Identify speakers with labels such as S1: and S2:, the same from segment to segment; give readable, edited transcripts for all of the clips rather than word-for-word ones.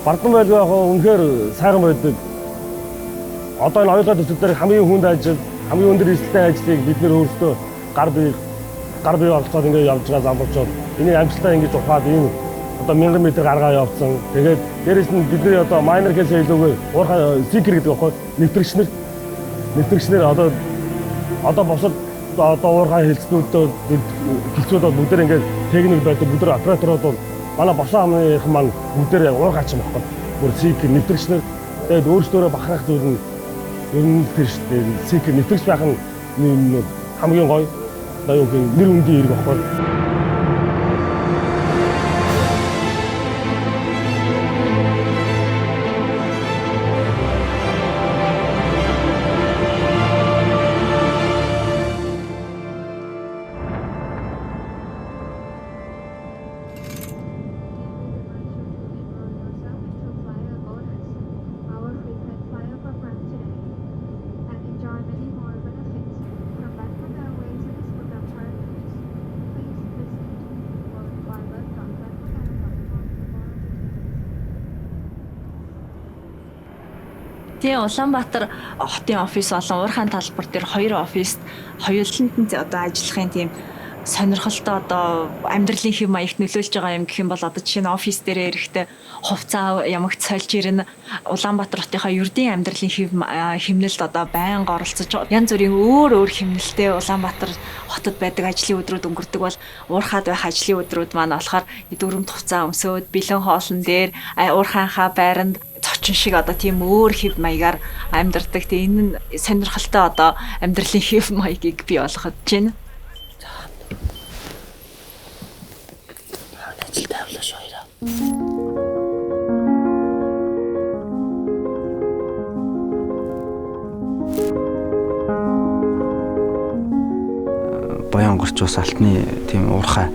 S1: Бардам байлгүй яг үнэхээр сайхан байдаг. Одоо энэ оюутнууд төсөлдөр хамгийн хүнд ажил, хамгийн өндөр эрсдэлтэй ажлыг бид нэр өөрсдөө гар бие олцоод ингээд явж байгаа замбарчууд энийг амжилтаа ингэж ухаад ийм одоо 1000 м гаргаа явуулсан. Тэгээд дээрэс нь бидний одоо майнер гэхээс илүүгээр уурхай сикер гэдэг аахгүй нэвтрэгчнэр одоо босод одоо уурхай хэлцнүүдээ бүгд ингээд техник байдаг бүгд операторууд бол манай босоо хамныхан маань бүгд уурхайч юм аахгүй. Бүр сикер нэвтрэгчнэр тэгээд өөрсдөө бахарах зүйл нь ер нь тэр шүү дээ. Сикер нэвтрэгч байх нь хамгийн гоё одоо юу гэх нэр үндэний хэрэг аахгүй.
S2: Тийм Улаанбаатар хотын офис болон уурхайн талбар дээр хоёр офист хоёуланд нь одоо ажиллахын тийм сонирхолтой одоо амьдралын хэв маягт нөлөөлж байгаа юм гэх юм бол одоо жишээ нь офис дээр эрэхтэй хувцас ямагт сольж ирнэ Улаанбаатар хотынхаа ердийн амьдралын хэмнэлд одоо байнга оролцож янз бүрийн өөр хэмнэлтэй Улаанбаатар хотод байдаг ажлын өдрүүд өнгөрдөг бол уурхаад байх ажлын өдрүүд маань болохоор дөрөмт хувцас өмсөөд бэлэн хоолн дээр уурхайнхаа байранд зочин шиг одоо тийм өөр хэв маягаар амьдардаг. Тэгээ энэ нь сонирхолтой одоо амьдралын хэв маягийг бий болгож байна. Ажил тавлаа шоёроо.
S3: Баян горч ус алтны тийм уурхай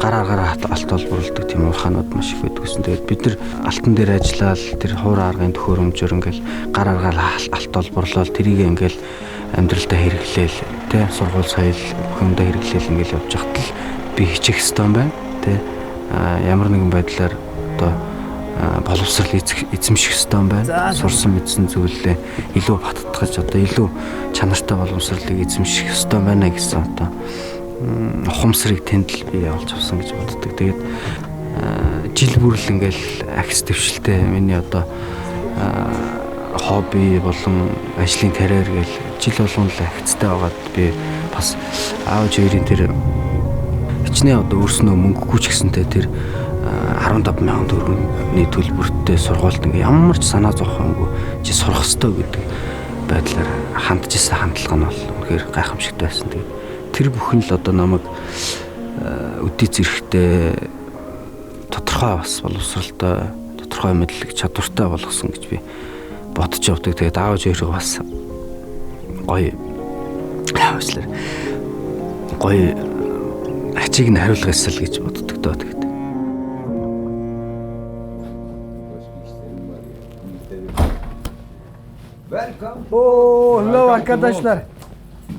S3: гараараа алт олборлдог тийм уурхаанууд маш их байдаг гэсэн. Тэгээд бид нар алтан дээр ажиллаад тэр хуур аргын төхөөрөмжөөр ингээл гараараа алт олборлол тэрийг ингээл амьдралдаа хэрэглээл тий сургууль соёл хүмүүдээ хэрэглээл ингээл явж хахад л би хичих хэвээр юм байна тий ямар нэгэн байдлаар одоо боловсрал эзэмших хэвээр юм байна. Сурсан мэдсэн зүйлээ илүү баттгаж одоо илүү чанартай боловсралыг эзэмших хэвээр байна гэсэн одоо ухамсарыг тэнд л би явуулж авсан гэж боддог. Тэгээд жил бүрл ингээл агс дэвшилтэй миний одоо хобби болон ажлын карьер гээл жил болгон л агцтай байгаад би бас аав хоёрын тэр хичнээн одоо өөрснөө мөнгөгүй ч гэсэнтэй тэр 15,000 төгрөгийн төлбөртэй сургуульд ингээ ямар ч санаа зовхонгүй чи сурах ёстой гэдэг байдлаар хандж исэн хандлага нь бол үнэхээр гайхамшигтай байсан. Тэгээд тэр бүхэн л одоо намайг өдий зэрэгтэй тодорхой бас боловсралтай тодорхой мэдлэг чадвартай болгосон гэж би бодож явдаг. Тэгээд аав хоёроо бас гоё хавчлаар гоё ачиг нь хариулгасэл гэж боддог доо. Тэгээд
S4: Welcome. Oh, hello arkadaşlar.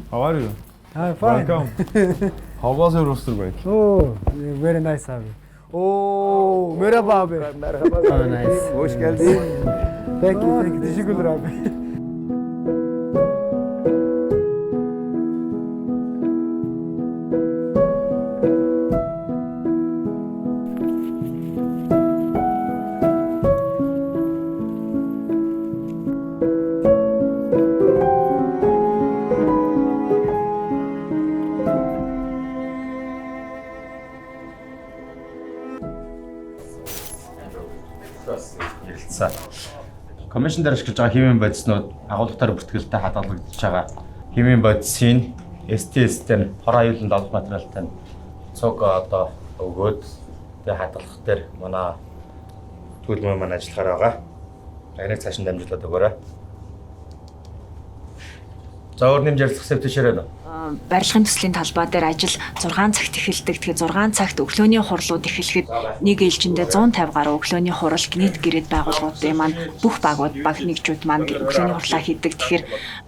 S5: How are you?
S4: I'm fine.
S5: Welcome. How was your roster break?
S4: Oh, very nice abi. Oh, merhaba abi.
S6: Merhaba.
S4: Nice.
S6: Hoş geldin.
S4: Thank you. Teşekkürler abi.
S6: Ярилцсан. Коммишн дээр ашиглаж байгаа химийн бодиснууд агуулгатаар бүртгэлтэй хадгалагдаж байгаа химийн бодисын STS-тэй хор аюуланд олох материалтай цог одоо өгөөд тэгээ хадгалах дээр манай төлөвлөмөр маань ажиллахаар байгаа. Энийг цааш нь дамжуулаад өгөөрэй. За өөр нэмж ярилцах сэвтэшээрэй.
S2: Барилгын төслийн талбай дээр ажил 6 цагт эхэлдэг. Тэгэхээр 6 цагт өглөөний хурлууд эхлэхэд нэг ээлжиндээ 150 гаруй өглөөний хурал гинэт гэрээд байгууллагуудын маань бүх баг нэгжүүд маань өглөөний хурлаа хийдэг. Тэгэхээр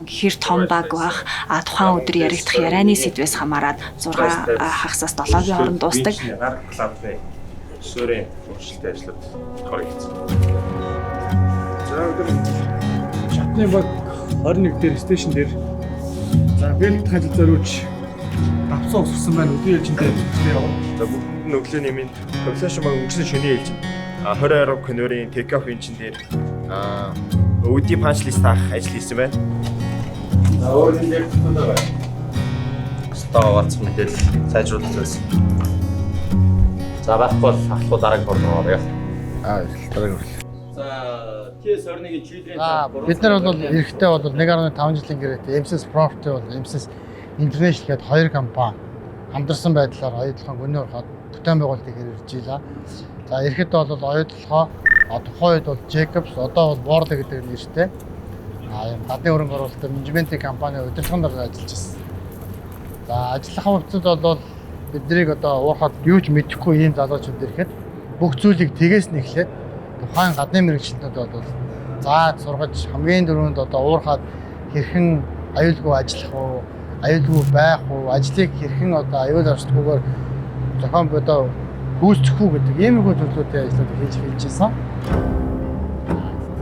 S2: хэр том баг бах тухайн өдөр яригдах ярианы сэдвээс хамаарат 6 хагасаас 7-гийн хооронд дуустдаг.
S6: Клабын өсвөрийн өөрчлөлттэй ажлууд хоригдсон.
S4: Шатны баг 21 дээр стейшн дээр за бэлт хажил зориулж давцсан угсарсан байна. Өдөө ээлжиндээ явна.
S7: За бүгд өглөө нэмийн конфликшн баг өнгөрсөн шөнийн ээлж 20 арга кинорын тейк оф энжин дээр өвди панч лист авах ажил хийсэн байна. За өөрөөр хэлбэл
S6: Стааварц мэдээлэл сайжруулах зүйлс. За байхгүй бол ахлуу дараагийн хурдан орё.
S5: Дараагийн хурдан.
S6: За TS21-ийн чийлдрийн
S8: бид нар бол эрэхтэй бол 1.5 жилийн гэрээтэй MSS Property бол MSS International гээд хоёр компани хамтарсан байдлаар оюутлахын гүний урахад бүтээн байгуулалтыг хэрэгжиж ийла. За эрэхэд бол оюутлахоо тухайн үед бол Jacobs одоо бол Borla гэдэг нэртэй юм гадны хөрөнгө оруулалтын менежментийн компани удирдлагын дараа ажиллаж байна. За ажиллах хувьцад бол биднийг одоо уурхад юу ч мэдэхгүй ийм залуучууд ирэхэд бүх зүйлийг тгээс нь эхлээд тухайн гадны мэргэжилтнүүд бол зааж сургаж хамгийн дөрөнд одоо уурхад хэрхэн аюулгүй ажиллах уу, аюулгүй байх уу, ажлыг хэрхэн одоо аюул орчдгүйгээр зохион бодоо гүйцэтгэх үү гэдэг иймэрхүү төлөвлөлтөй ажлууд хийж байсан.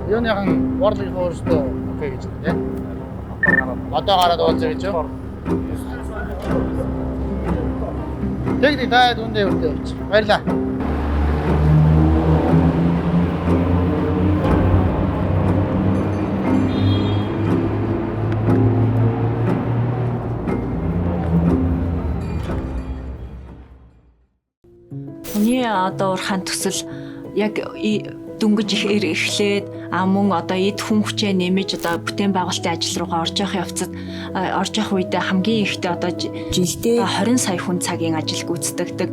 S8: Юуныхан борлыг өөрөөсөө окей гэж байна тийм. Одоо гараад уулзъя гэж юу? Тэгдэг даад үндэ өртөө явууч. Баярлаа.
S2: Хүний одоо урахын төсөл яг дөнгөж эхлээд мөн одоо эд хүн хүчээ нэмэж одоо бүтээн байгуулалтын ажил руугаа орж явах явцад орж явах үедээ хамгийн ихтэй одоо жилдээ 20 сая хүн цагийн ажил гүйцэтгэдэг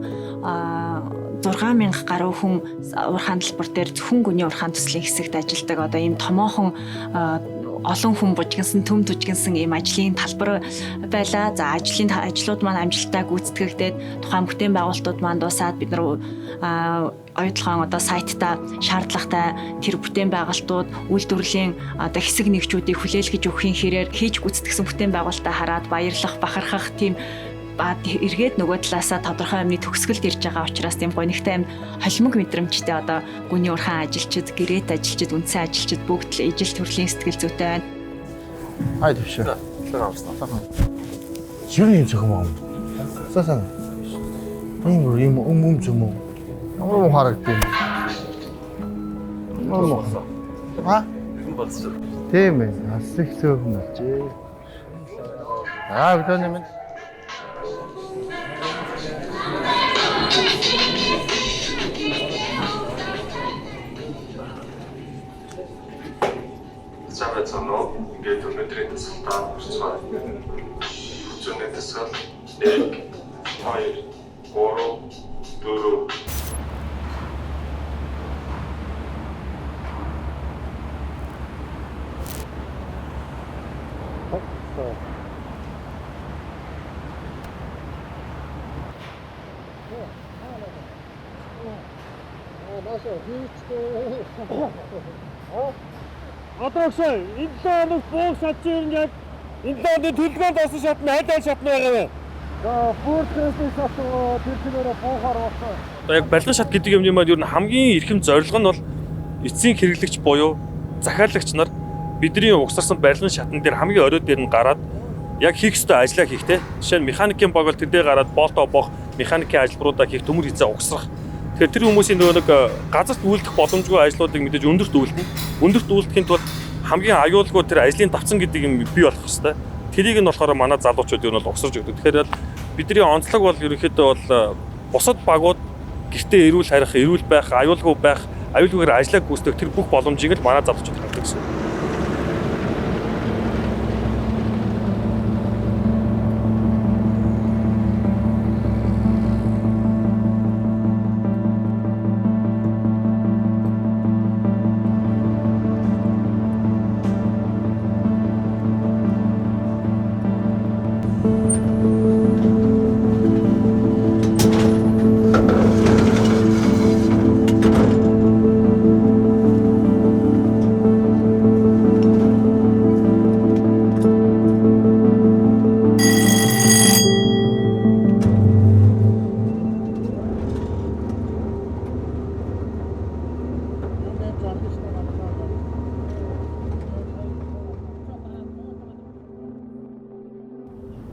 S2: 6,000 гаруй хүн урахын талбар дээр зөвхөн гүний урахын төслийн хэсэгт ажилладаг одоо ийм томоохон олон хүн бужигнсан төм түжигнсэн ийм ажлын талбар байлаа. За ажлууд маань амжилттай гүйцэтгэгдээд тухайн бүтээн байгуулалтууд маань дуусаад бид нар оюутлахын одоо сайтта шаардлагатай тэр бүтээн байгуулалтууд үйлдвэрлэлийн одоо хэсэг нэгжүүдийг хүлээлгэж өгөхийн хэрээр хийж гүйцэтгсэн бүтээн байгуулалтаа хараад баярлах, бахархах тийм эргээд нөгөө талаасаа тодорхой амны төгсгөлд ирж байгаа учраас тийм гонигтай амт холимог мэдрэмжтэй одоо гүний урхан ажилчид, гэрээт ажилчид, үндсэн ажилчид бүгд л ижил төрлийн сэтгэл зүйтэй байна.
S8: Хайд төвшөө.
S5: Юу юм зөвхөн юм.
S8: Сасан. Ийм зүм үү? Ямар харагдав? Аа? Тийм ээ. Бас их зөөхөн болжээ. Өдөө нэмэн.
S9: Цаавцано ингээд өнөөдрийн тасалтаа хүрцгаа. Хүчний тасгал 1 2 3 4
S1: Одоо өгсөн энэ 7 хоног буух шатчин яг энэ 7 хоногийн төлөвлөгөөнд осон шатны аль шатны байгаа вэ? За бүртгэсэн шат төлөвлөгөөрөө буухаар болсон.
S10: Одоо яг барилгын шат гэдэг юм маань ер нь хамгийн эрхэм зорилго нь бол эцсийн хэрэглэгч буюу захиалагч нар бидний угсарсан барилгын шатн дээр хамгийн орой дээр нь гараад яг хийх ёстой ажлаа хийхтэй. Жишээ нь механикийн баг бол тэр дээр гараад болтоо боох механикийн ажлуудаа хийх төмөр хязаа угсрах. Тэгэхээр тэр хүмүүсийн нөгөө нэг газарт үйлдэх боломжгүй ажлуудыг мэдээж өндөрт үйлдэнэ. Өндөрт үйлдэхийн тулд хамгийн аюулгүй тэр ажлын давцан гэдэг юм бий болох хэвээр. Тэрийг нь болохоор манай залуучууд юу нь бол угсарж өгдөг. Тэгэхээр бидний онцлог бол ерөнхийдөө бол бусад багууд гэртээ эрүүл харих, эрүүл байх, аюулгүй байх, аюулгүйгээр ажиллаа гүйцэтгэх тэр бүх боломжийг л манай залуучууд хардаг гэсэн.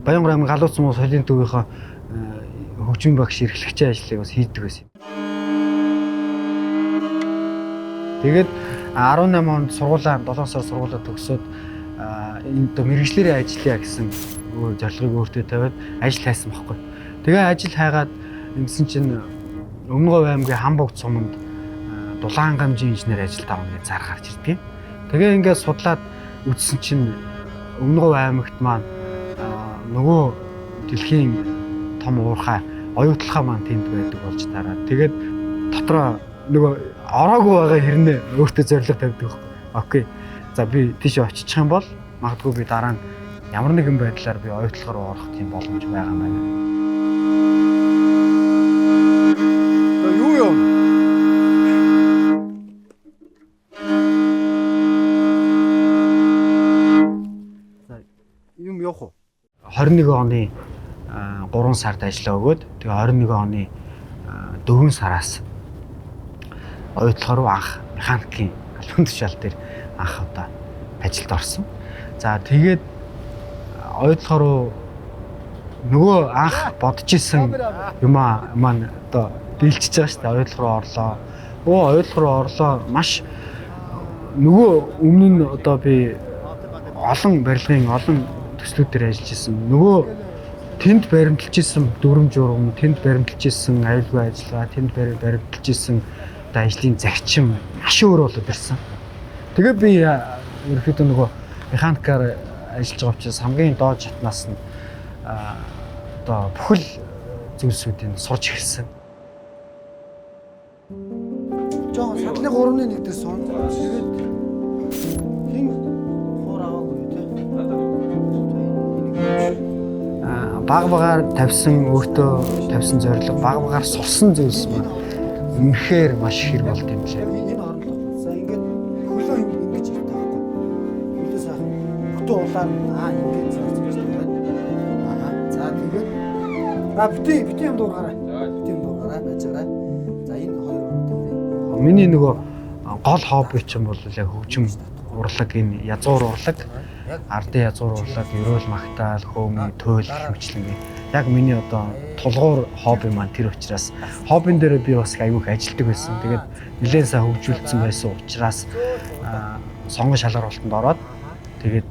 S3: Баянгар аймаг Галууц муу соёлын төвийнхөө хөгжмийн багш эрхлэгчийн ажлыг бас хийдэг байсан. Тэгээд 18 онд сургуулаа 7 сар сургуулаа төгсөөд энэ мэрэгчлэрийн ажиллая гэсэн зорилгыг өөртөө тавиад ажил хайсан байхгүй. Тэгээ ажил хайгаад ингэсэн чинь Өмнөговь аймгийн Хамбогд суманд дулаан гамжийн инженер ажилд авах гэж зар гарч ирдэг. Тэгээ ингээд судлаад үзсэн чинь Өмнөговь аймагт маань нөгөө дэлхийн том уурхай оюутлахаа маань тэнд байдаг болж тараад тэгээд дотроо нөгөө ороогүй байгаа хэрнээ өөртөө зориг тавьдаг. Окей. За би тийш очичих юм бол магадгүй би дараа нь ямар нэгэн байдлаар би оюутлахаар орох тийм боломж байгаа юм байна.
S8: Юу юм? Юм явах уу?
S3: 21 оны 3 сард ажиллаа өгөөд тэгээ 21 оны 4 сараас оюутлахаар руу анх механикийн албан тушаал дээр анх одоо ажилд орсон. За тэгээд оюутлахаар руу нөгөө анх бодож исэн юм маань одоо дийлчиж байгаа шүү дээ. Оюутлахаар руу орлоо. Оюутлахаар руу орлоо. Маш нөгөө өмнө нь одоо би олон барилгын олон төслүүдээр ажиллаж исэн. Нөгөө тэнд баримталж исэн дүрм журам, тэнд баримталж исэн аюулгүй ажиллагаа, тэнд баримталж исэн одоо ажлын зарчим маш өөр болоод ирсэн. Тэгээ би ерөөхдөө нөгөө механикаар ажиллаж байгаа учраас хамгийн доод шатнаас нь одоо бүхэл зүйлсүүдийг сурч эхэлсэн.
S8: Жоо садлын 3-1 дээр сон. Тэгээд хин хоор аваагүй те.
S3: Баг багаар тавьсан өөртөө тавьсан зорилго, баг багаар сурсан зүйлс маань үнэхээр маш их хэрэг болд юм лээ.
S8: Энэ орлого. За ингээд хөлөө ингэж ирдэг байхгүй. Хөлөө сайхан хөтөө улаар ингэж зарж байна. За тэгээд бити юм дуураарай. Бити юм дуураарай байж байгаа. За энэ хоёр үү.
S3: Миний нөгөө гол хобби чинь бол яг хөгжим урлаг, энэ язгуур урлаг, ардын язгуур урлаг, ерөөл магтаал, хөөмий, туйл хэмчлэн яг миний одоо тулгуур хобби маань тэр учраас хоббин дээр би бас аягүй их ажилладаг байсан. Тэгээд нэлээд сайн хөгжүүлсэн байсан учраас сонгон шалгаруулалтанд ороод тэгээд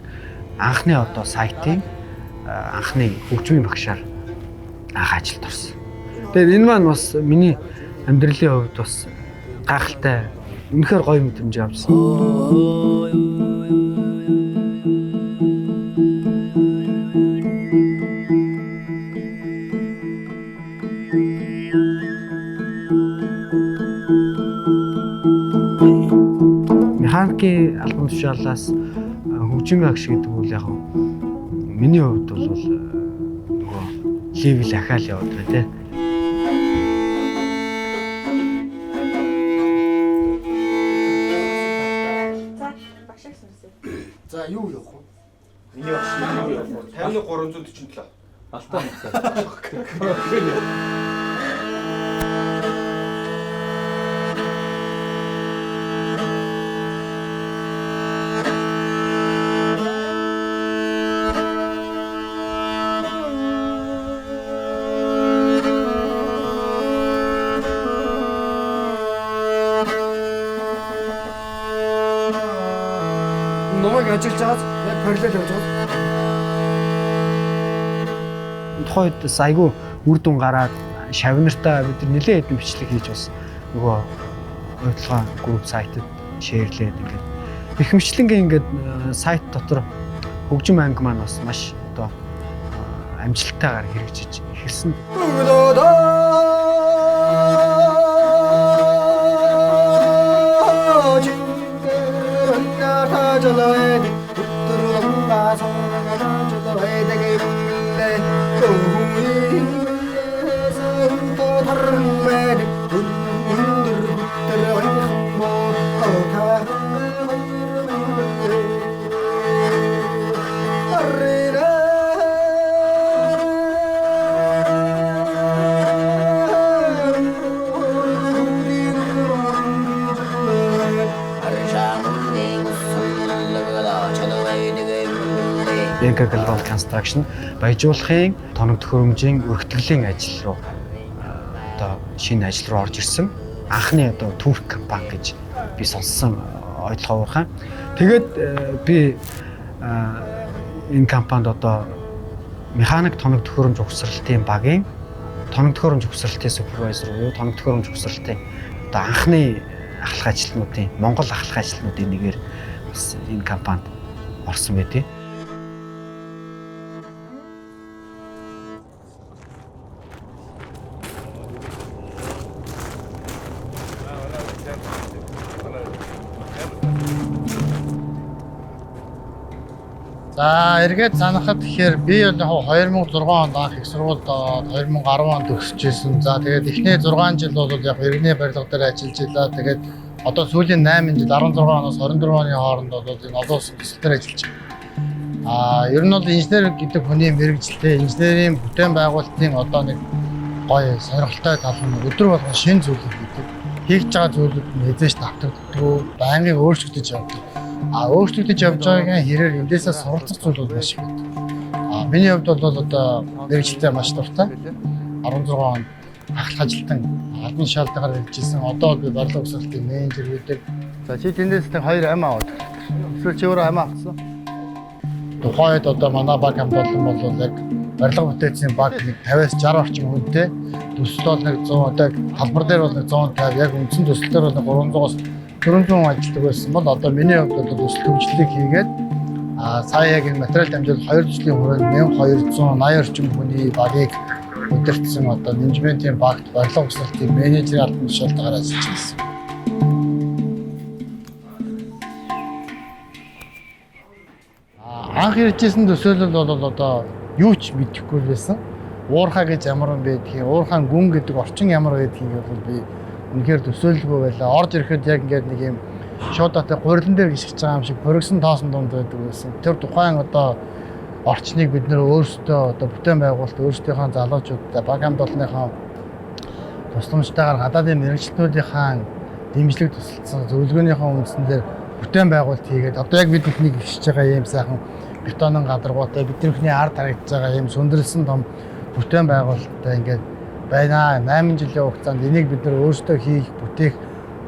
S3: анхны одоо сайтын анхны хөгжмийн багшаар анх ажилд орсон. Тэгээд энэ маань бас миний амьдралын хувьд бас гайхалтай үнэхээр гоё мэдрэмж авсан. Механикийн албан тушаалаас хөгжмийн багш гэдэг үл яг миний хувьд бол нөгөө левел ахаал яваад байна те.
S8: За юу явах вэ?
S7: Миний багш юу явах вэ? 50-347.
S4: Алтаа.
S8: Номыг ажиллаж байгаа яг параллел явж байгаа.
S3: Тухайд айгүй үр дүн гараад шавнартаа бид нэлээд хэдэн бичлэг хийж бас нөгөө оюутлага групп сайтад шеэрлээд ингээд ихэмшлэнгийн ингээд сайт дотор хөгжим анги маань бас маш одоо амжилттайгаар хэрэгжиж эхэлсэн. Enka Global Construction баяжуулахын тоног төхөөрөмжийн өргөтгөлийн ажил руу одоо шинэ ажил руу орж ирсэн анхны одоо Турк компани гэж би сонссон ойлгоо уурхай. Тэгээд би энэ компанид одоо механик тоног төхөөрөмж угсралтын багийн тоног төхөөрөмж угсралтын супервайзер буюу тоног төхөөрөмж угсралтын одоо анхны ахлах ажилтнуудын Монгол ахлах ажилтнуудын нэгээр бас энэ компанид орсон байдیں۔
S8: За эргээд санахад тэгэхээр би бол яг 2006 онд анх их сургуульд 2010 онд төгсөжсэн. За тэгээд эхний 6 жил бол яг иргэний барилга дээр ажиллаж байлаа. Тэгээд одоо сүүлийн 8 жил 16 оноос 24 оны хооронд бол энэ олон улсын төсөл дээр ажиллаж байна. Ер нь бол инженер гэдэг хүний мэргэжилтэй инженерийн бүтээн байгуулалтын одоо нэг гоё сонирхолтой тал нь өдөр болгон шинэ зүйлүүд хийдэг. Хийж байгаа зүйлүүд нь хэзээ ч давтагддаг, байнгын өөрчлөгдөж явдаг. Өөрчлөгдөж явж байгаагийн хэрээр эндээсээ суралцах зүйл бол маш их байдаг. Миний хувьд бол одоо мэргэжилтэй маш дуртай. 16 онд ахлах ажилтан албан шаалдагаар ажиллажсэн. Одоо би барилга угсралтын менежер гэдэг. За чи тэндээс нэг 2 ам аваад. Эсвэл чи өөрөө ам авсан. Тухайд одоо манай баг хамт олон бол яг барилга бүтээцийн баг нэг 50-аас 60 орчим хүнтэй. Төсөл бол нэг 100 одоо талбар дээр бол нэг 150 яг үндсэн төсөл дээр бол 300-аас 400 ажилтдаг байсан бол одоо миний хувьд бол төсөл хөгжлийг хийгээд сая яг энэ материал дамжуулалт 2 жилийн хүрээнд 1280 орчим хүний багийг удирдсан одоо менежментийн багт барилга угсралтын менежер албан тушаалтайгаар ажиллаж байсан. Анх иржсэн төсөөлөл бол одоо юу ч мэдэхгүй байсан. Уурхай гэж ямар юм байдгийг, уурхайн гүн гэдэг орчин ямар байдгийг бол би үнэхээр төсөөлөлгүй байлаа. Орж ирэхэд яг ингээд нэг юм шуудатай гурилан дээр гიშгэж байгаа юм шиг боригсон тоосон дунд байдаг байсан. Тэр тухайн одоо орчныг бид нөр өөрсдөө одоо бүтээн байгуулалт өөрсдийнхөө залуучуудтай баг хамт олонныхоо тусламжтайгаар гадаадын мэргэжилтнүүдийнхаа дэмжлэг тусалсан зөвлөгөөнийхөө үндсэн дээр бүтээн байгуулалт хийгээд одоо яг бид бүхнийг гიშж байгаа юм сайхан бетонын гадаргуутай бидний ард харагдаж байгаа юм сүндрэлсэн том бүтээн байгуулалттай ингээд байна. 8 жилийн хугацаанд энийг бид нөр өөрсдөө хийх, бүтээх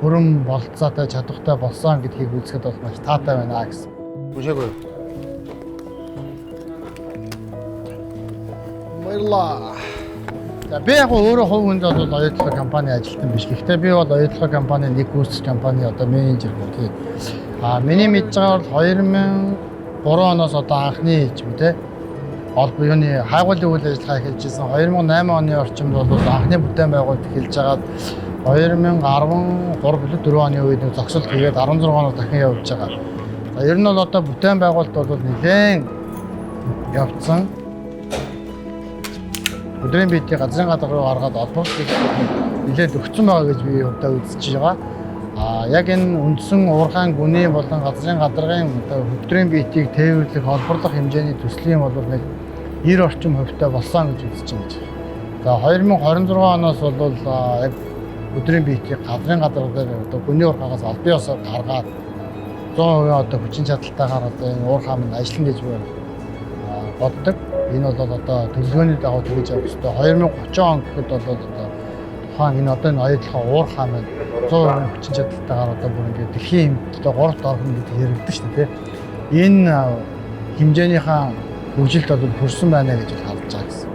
S8: бүрэн болцоотой чадвартай болсон гэдгийг үзэхэд бол маш таатай байна гэсэн. Бүжээгүй. Баярлалаа. За би яг өөрөө хувь хүнд бол оюутлага компани ажилтан биш. Гэхдээ би бол оюутлага компани нэг гүйцэтгэх компани одоо менежер гэх. Миний мэдж байгаагаар 2003 оноос одоо анхны хэлж тэ холбооны хайгуулын үйл ажиллагаа эхэлжсэн 2008 оны орчимд бол анхны бүтээн байгуулалт эхэлж хагаад 2013-4 оны үед зогсолт хийгээд 16 оноо дахин явж байгаа. За ер нь бол одоо бүтээн байгуулалт бол нэлээд явцсан. Өдрийн биетийг газрын гадар руу гаргаад олборлыг нэлээд өгсөн байгаа гэж би одоо үзэж байгаа. Яг энэ үндсэн уурхайн гүний болон газрын гадаргын өдрийн биетийг тээвэрлэх олборлох хэмжээний төслийн бол нэг 90 орчим хувьтай болсон гэж үзэж байна. За 2026 оноос бол яг өдрийн биетийг газрын гадар дээр одоо гүний уурхаагаас албан ёсоор гаргаад 100% одоо хүчин чадалтайгаар одоо энэ уурхай минь ажиллана гэж боддог. Энэ бол одоо төлөвлөгөөний дагуу тэгж явах ёстой. 2030 он гэхэд бол одоо тухайн энэ одоо энэ оюутлахаа уурхай минь 100% хүчин чадалтайгаар одоо бүр ингээд дэлхийн одоо 3-т орно гэдэг яригддаг шүү дээ. Энэ хэмжээнийхээ хөгжилд бол хүрсэн байна гэж харж байгаа гэсэн.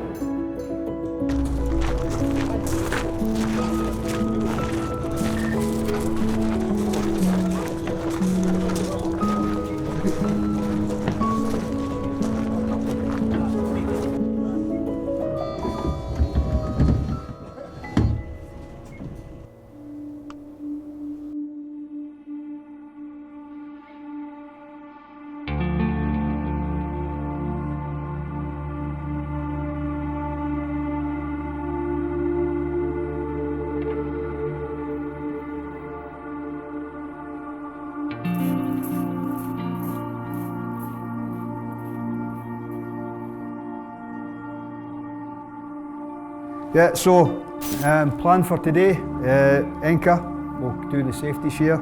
S11: Yeah, so plan for today, Enka will do the safety share.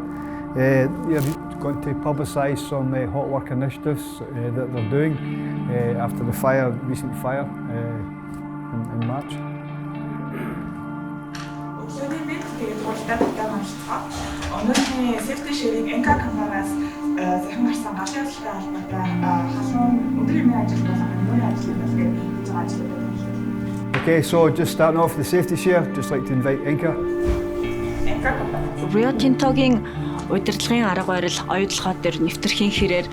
S11: Going to publicise some hot work initiatives that they're doing after the recent fire in March.
S12: Өнөөдрийн safety sharing Enka компаниас захин гарсан галын ажилтай холбоотой халуун өдрийн ажил болон өнөөдрийн ажлаас гэж ажил байдаг.
S11: Okay, so just starting off the safety share, just like to invite Enka.
S2: Rio Tinto-гийн удирдлагын арга барил оюутлогоо дээр нэвтэрхийн хэрээр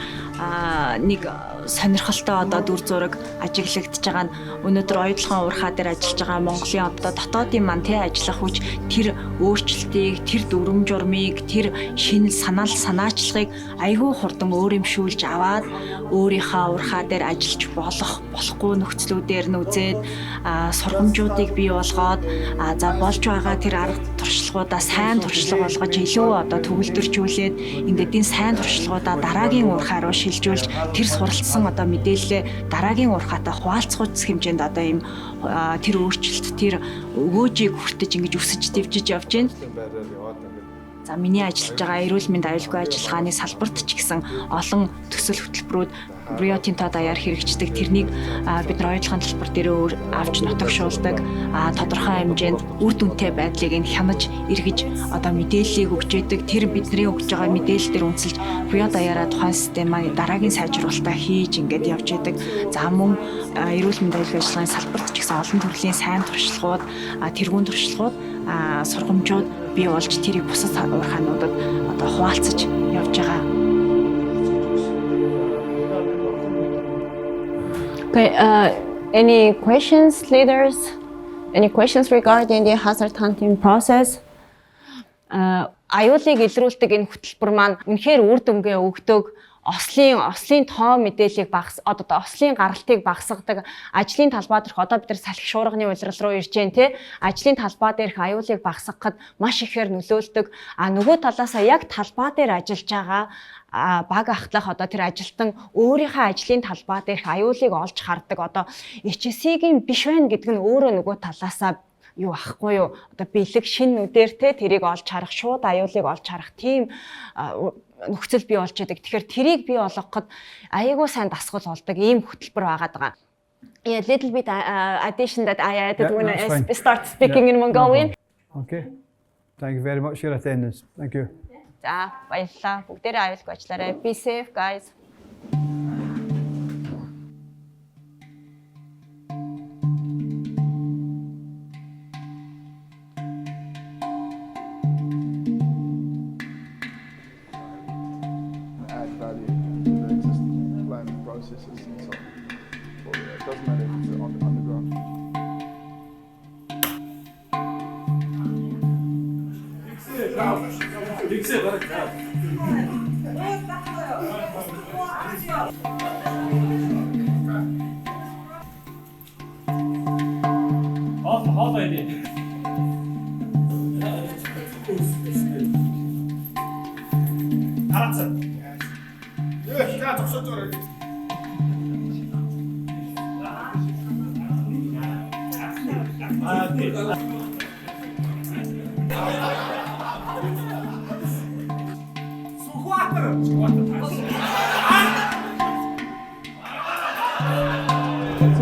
S2: нэг сонирхолтой одоо дүр зураг ажиглагдж байгаа нь өнөөдөр оюутлогын уурхаа дээр ажиллаж байгаа Монголын одоо дотоодын маань ажиллах хүч тэр өөрчлөлтийг, тэр дүрм журмыг, тэр шинэ санаачлагыг айгүй хурдан өөрөмшүүлж аваад өөрийнхөө уурхаа дээр ажиллаж болохгүй нөхцлүүдээр нь үзээд сургамжуудыг бий болгоод за болж байгаа тэр арга туршлагуудаа сайн туршлага болгож илүү одоо төгөлдржүүлээд ингээд энэ сайн туршлагуудаа дараагийн уурхаа руу шилжүүлж тэр суралцсан одоо мэдээлэлээ дараагийн уурхаатай хуваалцах хэмжээнд одоо ийм тэр өөрчлөлт тэр өгөөжийг хүртэж ингэж өсөж дэвжиж явж байна. За миний ажиллаж байгаа эрүүл мэнд аюулгүй ажиллагааны салбарт ч гэсэн олон төсөл хөтөлбөрүүд Rio Tinto даяар хэрэгждэг. Тэрнийг бид нар оюутлогын талбар дээр авч нотогшуулдаг. Тодорхой хэмжээнд үр дүнтэй байдлыг нь хянаж эргэж одоо мэдээллийг өгч яадаг. Тэр бидний өгж байгаа мэдээлэлээр үнэлж Rio даяараа тухайн системаа дараагийн сайжруулалтаа хийж ингээд явж яадаг. За мөн эрүүл мэнд аюулгүй ажиллагааны салбарт ч гэсэн олон төрлийн сайн туршлагууд, тэргуун туршлагууд, сургамжууд бий болж тэрийг бусад уурхаануудад одоо хуваалцаж явж байгаа.
S13: Okay, any questions, leaders? Any questions regarding the hazard hunting process? Аюулыг илрүүлдэг энэ хөтөлбөр маань үнэхээр үр дүнгээ өгдөг. Ослын тоо мэдээллийг одоо ослын гаралтыг багасгадаг ажлын талбай дээрх одоо бид нар салхи шуурганы улирал руу ирж байна те ажлын талбай дээрх аюулыг багасгахад маш ихээр нөлөөлдөг. Нөгөө талаасаа яг талбай дээр ажиллаж байгаа баг ахтлах одоо тэр ажилтан өөрийнхөө ажлын талбай дээрх аюулыг олж хардаг одоо HSE-гийн биш байна гэдэг нь өөрөө нөгөө талаасаа юу ахгүй юу одоо бэлэг шин нүдээр те тэрийг олж харах шууд аюулыг олж харах тийм нөхцөл бий болж байдаг. Тэгэхээр тэрийг бий болгоход аягүй сайн дасгал болдог ийм хөтөлбөр байгаад байгаа. Yeah, little bit addition that I added when I start speaking in Mongolian.
S11: Okay. Thank you very much for your attendance. Thank you.
S13: За, баярлалаа. Бүгдээрээ аюулгүй ажиллаарай. Be safe, guys.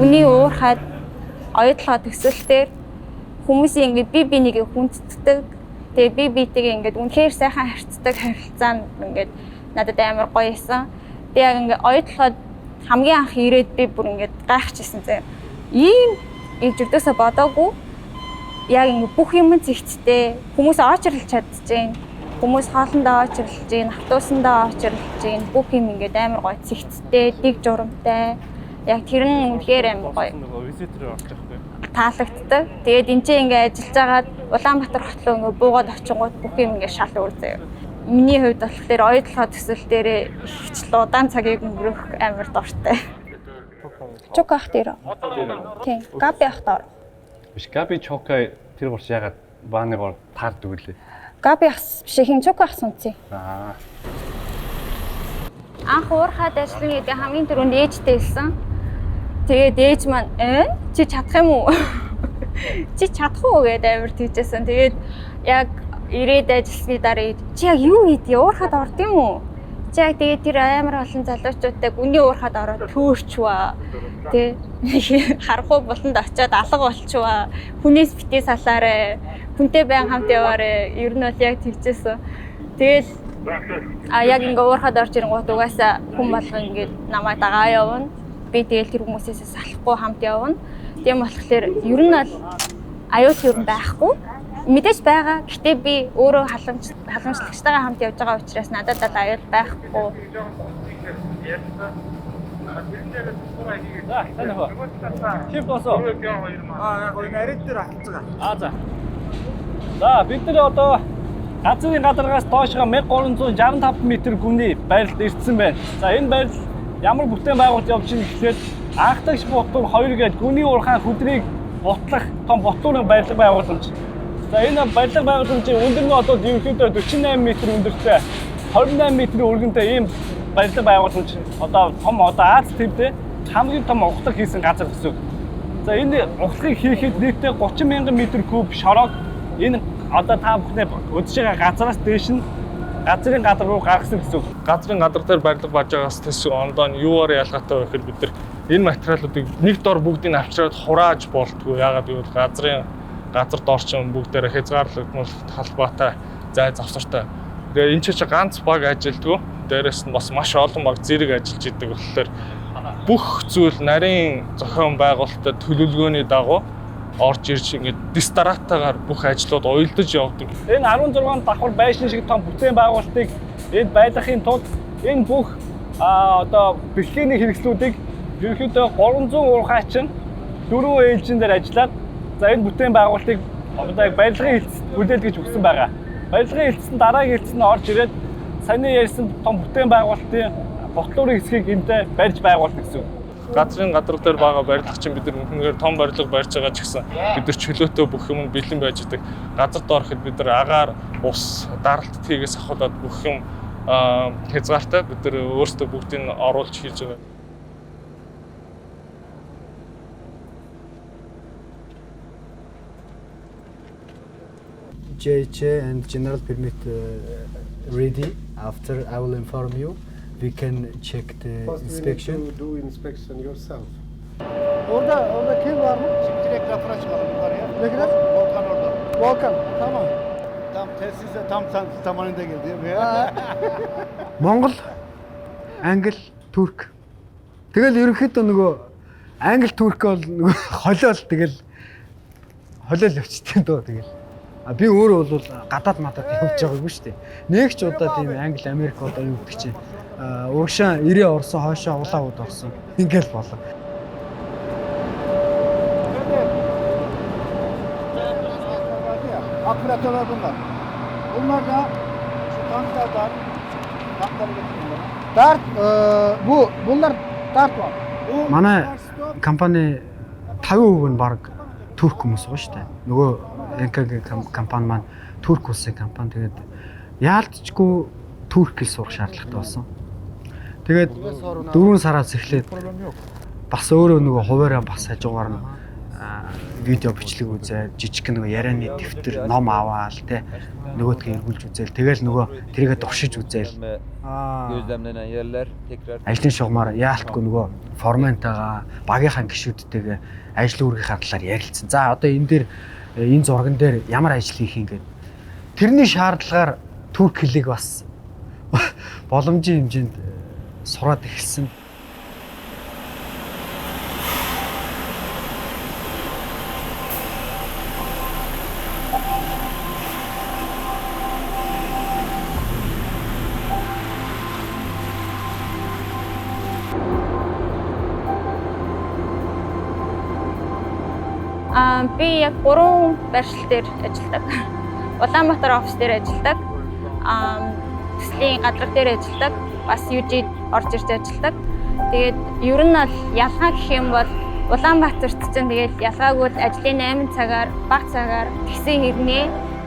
S13: Хүний уурхад оюутлогоо төсөлтөөр хүмүүсийн ингээд бие бинийгээ хүндэтдэг. Тэгээ бие биетэйгээ ингээд үнэхээр сайхан харьцдаг харилцаа ингээд надад амар гоё исэн. Тэгээ яг ингээд оюутлогоо хамгийн анх ирээд би бүр ингээд гайхчихсан зэ. Ийм ижигдөөсө бодоогүй. Яг ингээд бүх юм зэгцтэй. Хүмүүс очрлж чадчихээн. Хүмүүс хоолндоо очрлж гин, автобусандаа очрлж гин. Бүх юм ингээд амар гоё зэгцтэй, дэг журамтай. Яг тэр нь үнэхээр амар гоё. Таалагддаг. Тэгээд энэ чинь ингээд ажиллаж байгаад Улаанбаатар хот руу ингээд буугаад очингууд бүх юм ингээд шал үүрзээ. Миний хувьд болохоор оюутлогоо төсөл дээр ихчлээ удаан цагийг өнгөрөх амар дуртай. Чука ахтэр. Тийм. Габи ахтар.
S14: Биш Габи Чока тэр борч ягаад бааныгоор таардаг үлээ.
S13: Габи ахс биш хин Чука ахс үнцээ. Анх уурхад ажиллана гэдэг хамгийн түрүүнд ээжтэй хэлсэн. Тэгээд ээж маань чи чадах юм уу? Чи чадах уу гэдээ амар тийжсэн. Тэгээд яг
S15: ирээд ажилласны дараа чи яг юу хийдээ уурхад орд юм уу? Чи яг тэгээд тэр амар олон залуучуудтай гүний уурхад ороод төөрчваа. Тэ харахгүй болонд очиод алга болчихваа. Хүнээс битээ салаарэ. Хүнтэй байн хамт яваарэ. Ер нь бол яг тэгжсэн. Тэгэл яг ингээ уурхад орж ирэнгүүт угаасаа хүн болго ингээд намайг дагаа явна. Би тэгэл тэр хүмүүсээс салахгүй хамт явна. Тийм болохоор ер нь бол аюул ер нь байхгүй. Мэдээж байгаа. Гэтэ би өөрөө халамжлагчтайгаа хамт явж байгаа учраас надад л аюул байхгүй.
S10: За, тань хөө. Хим босоо.
S4: Яг энэ арид дээр хатцгаа.
S10: За. За, бид нар одоо газрын гадаргаас доошгоо 1365 м гүний барилд ирсэн байна. За, энэ барил ямар бүтээн байгуулалт явж байна гэхлээр анхдагч бутуур 2 гээд гүний уурхайн хөдрийг бутлах том бутуурын барилга байгууламж. За, энэ барилга байгууламжийн өндөр нь одоо ерөнхийдөө 48 м өндөртэй 28 м өргөнтэй ийм барилга байгууламж одоо том одоо Аз төвдөө хамгийн том ухтлаг хийсэн газар гэсэн үг. За, энэ ухтлагыг хийхэд нийтдээ 30,000 м3 шорог энэ одоо та бүхний өдөж байгаа газраас дээш нь газрын гадар руу гаргасан гэсэн үг.
S16: Газрын гадар дээр барилга бааж байгаас тэс ондоо нь юугаар ялгаатай вэ гэхээр бид нар энэ материалуудыг нэг дор бүгдийг авчираад хурааж болтгүй. Яагаад гэвэл газар доорчин бүгдээрээ хязгаарлагдмал талбайтай зай завсартай. Тэгээ энэ ч ганц баг ажилдгүй. Дээрээс нь бас маш олон баг зэрэг ажиллаж идэг болохоор бүх зүйл нарийн зохион байгуулалтад төлөвлөгөөний дагуу орж ирж ингээд дистратаагаар бүх ажлууд уялдаж явдаг.
S10: Энэ 16 давхар байшин шиг том бүтээн байгуулалтыг энд байлгахын тулд энэ бүх одоо бэлгээний хэрэгслүүдийг ерөнхийдөө 300 уурхайчин 4 ээлжин дээр ажиллаад за энэ бүтээн байгуулалтыг одоо яг барилгын хэлцэд хүлээл гэж өгсөн байгаа. Барилгын хэлцэд дараагийн хэлцэд нь орж ирээд саяны ярьсан том бүтээн байгуулалтын ботлуурын хэсгийг энтэй барьж байгуулдаг гэсэн үг.
S16: Газрын гадар дээр байгаа барилга чинь бид нар үнэхээр том барилга барьж байгаа ч гэсэн бид нар чөлөөтэй бүх юм бэлэн байж идэг. Газар доороход бид нар агаар, ус, даралт тийгээс ахуулаад бүх юм хязгаартай бид нар өөрсдөө бүгдийг нь оруулж хийж байгаа.
S17: JHA and general permit ready. After I will inform you. We can check the inspection.
S18: You do inspection yourself.
S8: Orada kim var mı?
S18: Şimdi direkt rafına çıkalım yukarıya.
S8: Ne kadar?
S18: Volkan orada.
S8: Volkan. Tamam.
S18: Tam telsizle tam zamanında geldi.
S8: Монгол, англи, турк. Тэгэл ерөнхийдөө нөгөө англи, турк бол нөгөө холиол тэгэл холиол явчихсан дөө тэгэл. Би өөрөө бол гадаад мадад явж байгаагүй шүү дээ. Нэг ч удаа тийм англи, америк одоо юу гэдэг чинь уушаа 90 орсон, хоошоо улаауд орсон. Ингээл болоо.
S18: Operatörler bunlar. Bunlar da şu tanklardan tankları getiriyorlar.
S8: Dart bunlar Dart var. Манай компани 50% нь баг турк хүмүүс байгаа шүү дээ. Нөгөө НК компани маань турк улсын компани. Тэгээд яалтчгүй турк хэл сурах шаардлагатай болсон. Тэгээд 4 сараас эхлээд бас өөрөө нөгөө хуваараа бас хажуугаар нь видео бичлэг үзээд жижиг нөгөө ярианы дэвтэр ном аваал те нөгөөдгөө эргүүлж үзээл тэгэл нөгөө тэрийгэ туршиж үзээл
S19: gözlemlenen yerler tekrar
S8: ажлын шугамаар яалтгүй нөгөө форментайгаа багийнхаа гишүүдтэйгээ ажил үүргийнхаа талаар ярилцсан. За одоо энэ дээр энэ зурган дээр ямар ажил хийх юм гээд тэрний шаардлагаар турк хэлийг бас боломжийн хэмжээнд сураад эхэлсэн.
S15: Би яг 3 байршил дээр ажилладаг. Улаанбаатар офис дээр ажилладаг. Төслийн гадраг дээр ажилладаг. Бас UG орж ирж ажилладаг. Тэгээд ер нь бол ялгаа гэх юм бол Улаанбаатарт ч тэгээд ялгаагүй ажлын 8 цагаар бага цагаар тэгсэн хэрнээ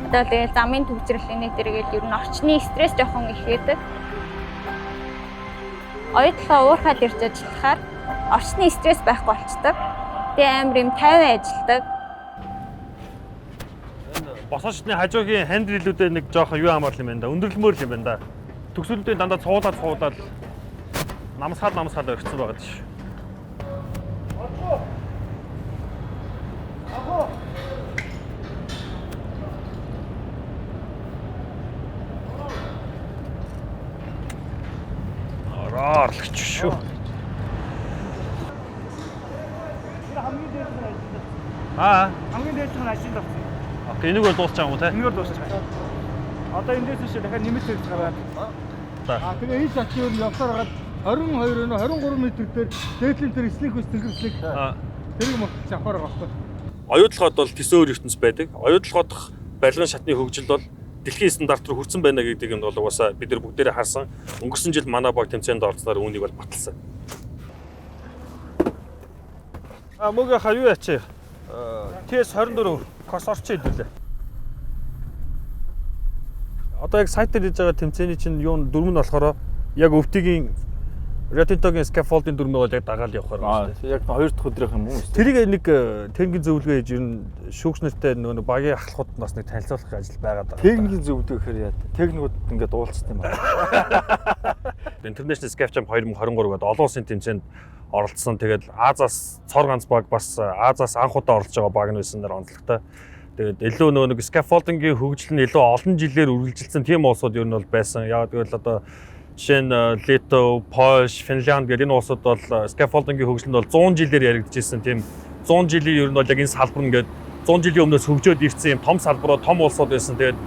S15: одоо тэгээд замын төвчрөлийн нэтэргээл ер нь орчны стресс жоохон их байдаг. Оюутлаа уурхаад ирж ажиллахаар орчны стресс байхгүй болчдөг. Тэгээ амар юм 50 ажилладаг.
S10: босоочны хажуугийн хандрилүүдээ нэг жоохон юу амарлаа юм байна да. Өндөрлмөр юм байна да. Төгсөлдөө дандаа цуулаад намсаад өргөцсөн байгаа тийш. Ороорлогч шүү.
S4: Хамгийн дээд нь ажил авсан.
S10: Окей, энийг бол дуусч байгаа юм уу те?
S4: Энийг бол дуусч байгаа. Одоо эндээс биш дахиад нэмэлт хийж гараад. Тэгээ энэ шатны өөр явсаар хагаад 22 өнөө 23 м дээр дээдлэн дээр эслэх хүс тэнгэрлэг. Тэрийг мөрч авахаар байгаа байхгүй.
S10: Оюутлогод бол тэс өөр ертөнц байдаг. Оюутлогод барилгын шатны хөгжил бол дэлхийн стандарт руу хүрсэн байна гэдэг нь бол угаасаа бид нар бүгдээрээ харсан. Өнгөрсөн жил манай баг тэмцээнд орцсноор үүнийг бол баталсан. Мөг хаяа ячи. TS 24 кос орч хэдүүлээ. Одоо яг сайт дээр хийж байгаа тэмцээний чинь юу дөрөв нь болохоор яг өвтгийн Ретинтогийн scaffolding дөрмөг бол яг дагаал явахаар байна шүү дээ. Яг 2 дахь өдрийнх юм уу? Тэрийг нэг техникийн зөвлөгөө хийж ер нь шүүгчнэртэй нөгөө багийн ахлахууд нас нэг танилцуулах ажил байгаад байгаа.
S20: Техникийн зөвлөгөө гэхээр яа. Техникүүд ингээд уулзсан юм байна.
S10: International Scaf Champ 2023 гэдэг олон улсын тэмцээнд оролцсон. Тэгээд Азаас цор ганц баг бас Азаас анх удаа оролцож байгаа баг нь байсан нэр онцлогтой. Тэгээд илүү нөгөө нэг scaffolding-ийн хөгжил нь илүү олон жилээр үргэлжилсэн тийм улсууд ер нь бол байсан. Яг гэвэл одоо жишээ нь Литв, Польш, Финлянд гэх энэ улсууд бол scaffolding-ийн хөгжил нь бол 100 жилээр яригдчихсэн тийм 100 жилийн ер нь бол яг энэ салбар нь ингээд 100 жилийн өмнөөс хөгжөөд ирсэн юм том салбараа том улсууд байсан. Тэгээд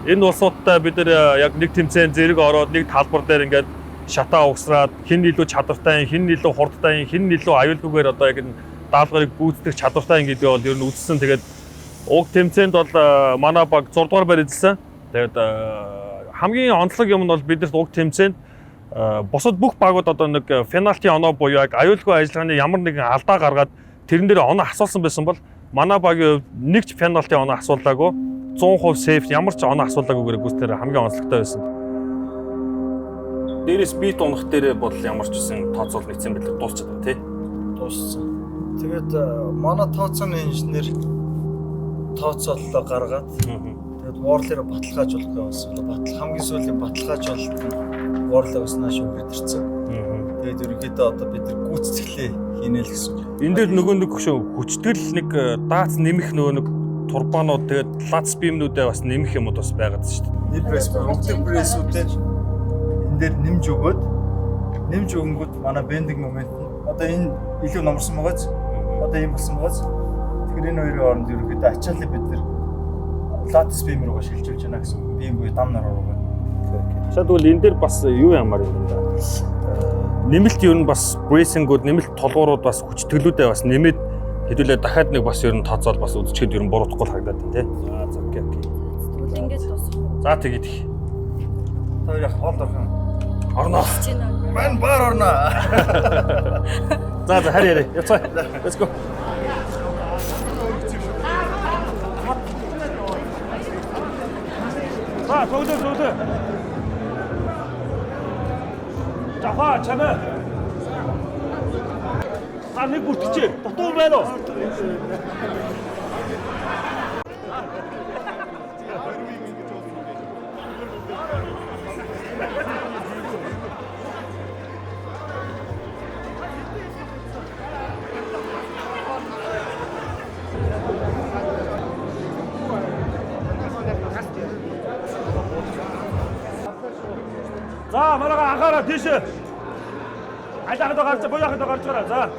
S10: энэ улсуудтай бид нар яг нэг тэмцээн зэрэг ороод нэг талбар дээр ингээд шатаа угсраад хэн илүү чадвартай, хэн илүү хурдтай, хэн илүү аюулгүйгээр одоо яг энэ даалгаврыг гүйцэтгэх чадвартай гэдэг бол ер нь үзсэн. Тэгээд уг тэмцээнд бол манай баг 6 дугаар байр эзэлсэн. Тэгээд хамгийн онцлог юм нь бол бидэрт уг тэмцээнд бусад бүх багууд одоо нэг пенальти оноо буюу яг аюулгүй ажиллагааны ямар нэгэн алдаа гаргаад тэрэн дээр оноо асуулсан байсан бол манай багийн хувьд нэг ч пенальти оноо асуулаагүй 100% сейф ямар ч оноо асуулаагүйгээр гүйцэтгэхээр хамгийн онцлогтой байсан. Дээрээс бит унах дээр бол ямар ч үсэн тооцоол нэгсэн бэлэр дуусчихад байна тий.
S4: Дууссан. Тэгээд манай тооцооны инженер тооцооллоо гаргаад тэгээд Warl-ээр баталгаажуулах байсан. Хамгийн сүүлийн баталгаажуулалт нь Warl-аас нааш өгдөрцөн. Тэгээд ерөнхийдөө одоо бид нар гүйцэтгэлээ хийнэ л гэсэн.
S10: Энэ дээр нөгөө нэг хүчтгэл нэг даац нэмэх нөгөө нэг турбанууд тэгээд лац бимнүүдээ бас нэмэх юмуд бас байгаад шүү дээ.
S4: Нэр пресс, өвдөр прессүүдээр энэ дээр нэмж өгөнгөт манай бендинг момент одоо энэ илүү номорсон байгааз одоо юм болсон байгааз тэгэхээр энэ хоёрын хооронд ерөнхийдөө ачаалал бид нар латс бим руугаа шилжүүлж байна гэсэн бим буюу дам нар руугаа.
S10: Тэгвэл энэ дээр бас юу ямар юм да. Нэмэлт ер нь бас брэсингүүд нэмэлт толгуурууд бас хүчтгэлүүдээ бас нэмээд хэдүүлээ дахиад нэг бас ер нь тооцоол бас үзчихэд ер нь буруудахгүй харагдаад байна тий. За окей.
S15: Тэгвэл ингээд дуусах.
S10: За тэгээд их.
S4: Та хоёр хоол орхон.
S10: Орно.
S4: Ман баар орно.
S10: За харъя. Яцгаа. Let's go. 자, 저기서. 자, 화, 차면. 자, 내 붙이지. 또 매너. 자, 말아가 안 가라 디시. 아이다 더 가자, 뭐야 더 가자. 자.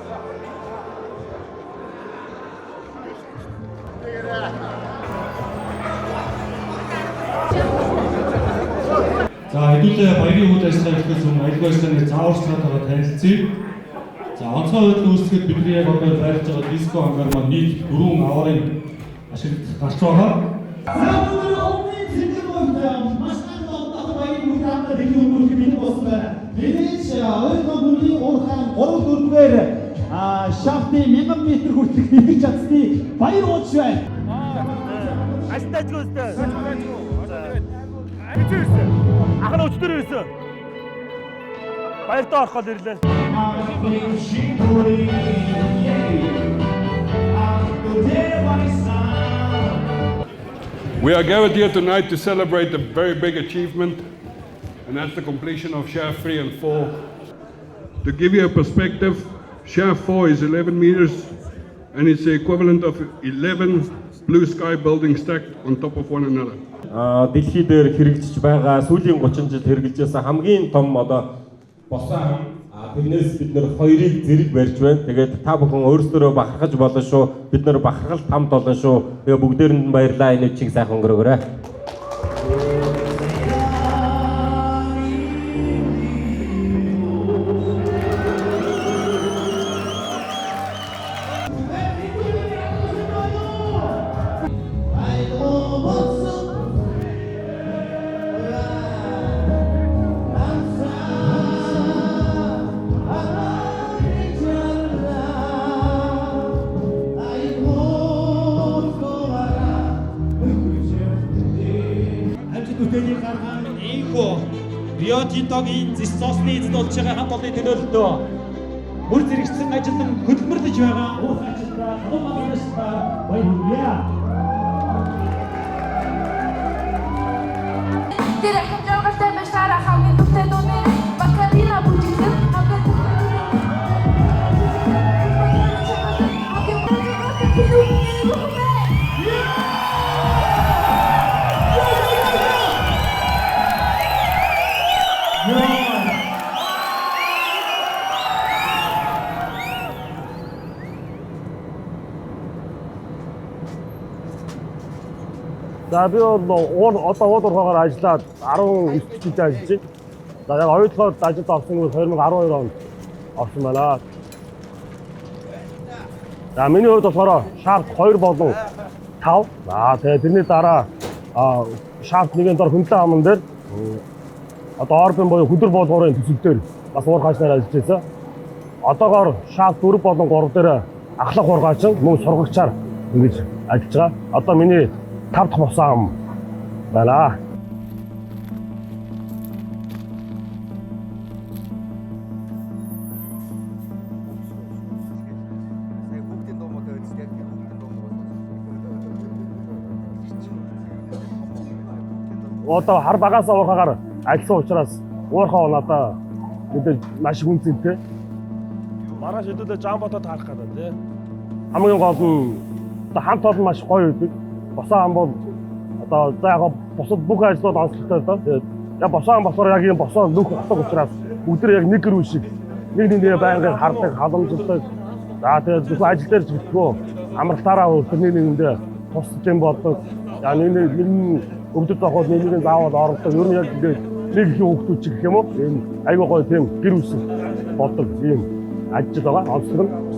S21: За, хэдүүлээ баярын үйл ажиллагаа эхлээс өмнө аялал жуулчлалын заавар шалтгаалаад танилцъя. За, онцгой байдлыг үүсгэхэд бидний яг одоо барьж байгаа диско ангаар маань нийт 4 аварыг ашиглаж гарч байгаа.
S22: Мэдээж ойрхон бүлийн уурхаан 3-4-гээр шафтын 1000 м хүртэлх нэмж чадсны баяр ууч байна.
S10: Астаж гүйтэй. Ахна өчтөр ирсэн. Баяртай ороход ирлээ.
S5: We are gathered here tonight to celebrate a very big achievement, and that's the completion of Shaft 3 and 4. To give you a perspective, Shaft 4 is 11 meters, and it's the equivalent of 11 blue sky buildings stacked on top of one another.
S1: Дэлхий дээр хэрэгжиж байгаа сүүлийн 30 жил хэрэгжилжсэн хамгийн том одоо босон тэрнээс бид нэр хоёрыг зэрэг барьж байна. Тэгээд та бүхэн өөрсдөө бахархаж болно шүү. Бид нэр бахархалт хамт олон шүү. Тэгээ бүгдээрэнд нь баярлалаа. Энэ чиг сайхан өнгөрөөгөө.
S22: Рио Тинтогийн зэсцоосны эзэд болж байгаа хамт олонний төлөөлөлтөө бүр зэрэгцсэн ажилтан хөдөлмөрлөж байгаа уурхай ажилтнаа халуун магнастаа баярлалаа.
S6: Тэр хэмжээгээр башара хамгийн дүүтэй дүүнэ Бакарина бүжиглэн
S1: За би бол одоо уурхайгаар ажиллаад 19 жил ажиллаж байна. За яг оюутлахад ажилд орсон нь 2012 онд орсон байна. За миний хувьд болохоор Shaft 2 болон 5. За тэгээ тэрний дараа Shaft 1-ийн дор хөндлөн аман дээр одоо Orben буюу хөдөр болгоорын төсөл дээр бас уурхайчнаар ажиллаж байсан. Одоогоор Shaft 4 болон 3 дээр ахлах уурхайчин мөн сургагчаар ингэж ажиллаж байгаа. Одоо миний 5 дахь босон байна. Одоо хар багасаа уурхагаар ажилласан учраас уурхай надаа мэдээж маш их үнцэнтэй. Маргааш өдөртөө жамботод харах гэдэг тийм. Хамгийн гол нь хамт олон маш гоё байдаг. Босон ам бол одоо за яг босод бүх ажлууд онцлогтой доо. Тэгээд яг босон ам болохоор яг ийм босон нүх хатаг учраас бүгд яг нэг гэр үе шиг нэг нэгээ байнгын хардаг, халамжтай. За тэгээд бүх ажил дээр зүтгэв. Амралтаараа тэрний нэгэндээ тусч юм болдог. За нэг өвдөд зохиол нэгийг заавал оруулдаг. Ер нь яг ингээд нэг их хүүхдүүд ч гэх юм уу. Энэ айгүй гоё тийм гэр үе шиг болдог ийм ажил байгаа. Онцлог нь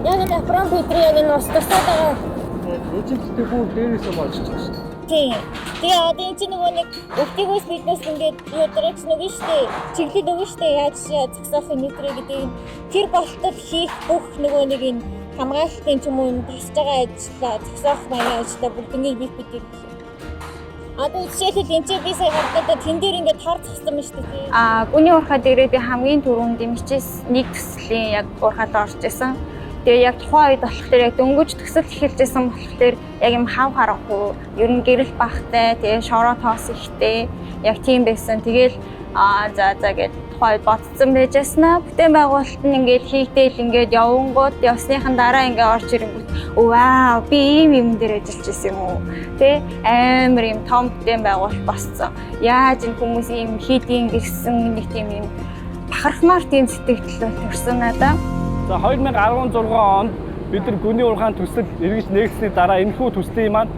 S15: яг энэ Афрон Петрийг энэ ус тусаад байгаа.
S22: Эцэгтэй бүр дээрээсээ болж байгаа шүү.
S15: Тийм. Тэгээ одоо энэ чинь нөгөө нэг өвтгөөс биднээс ингээд юу дээрээс нөгөө штэ чиглэл өгнө штэ яаж зогсоохын нэтрэ гэдэг тэр болтол хийх бүх нөгөө нэг энэ хамгаалтын ч юм уу тусж байгаа ажлаа зогсоох маягийн ажлаа бүгднийг бит бит. Одоо жишээлбэл энэ чинь би сая хардаа тэн дээр ингээд тор зогсон юм штэ тий. Гүний уурхай дээрээ би хамгийн түрүүнд дэмжиж нэг төслийн яг уурхайд орж исэн. Тэгээ яг тухайн үед болохоор яг дөнгөж төсөл эхэлжсэн болохоор яг юм хав харахгүй ер нь гэрэл бахтай тэгээ шороо тоос ихтэй яг тийм байсан. Тэгээл за гэд тухайн үед бодсон байжснаа бүтээн байгуулалт нь ингээд хийгдээл ингээд явангууд явсныхан дараа ингээд орж ирэнгүүт вау би ийм дээр ажиллаж ирсэн юм уу тэ амар юм том бүтээн байгуулалт босцсон. Яаж энэ хүмүүс ийм хийдийн гэсэн нэг тийм юм бахархмаар тийм сэтгэл төрсөн надаа.
S14: За 2016 онд бид нар гүний уурхайн төсөл эргэж нээгдсэний дараа энэхүү төслийн маань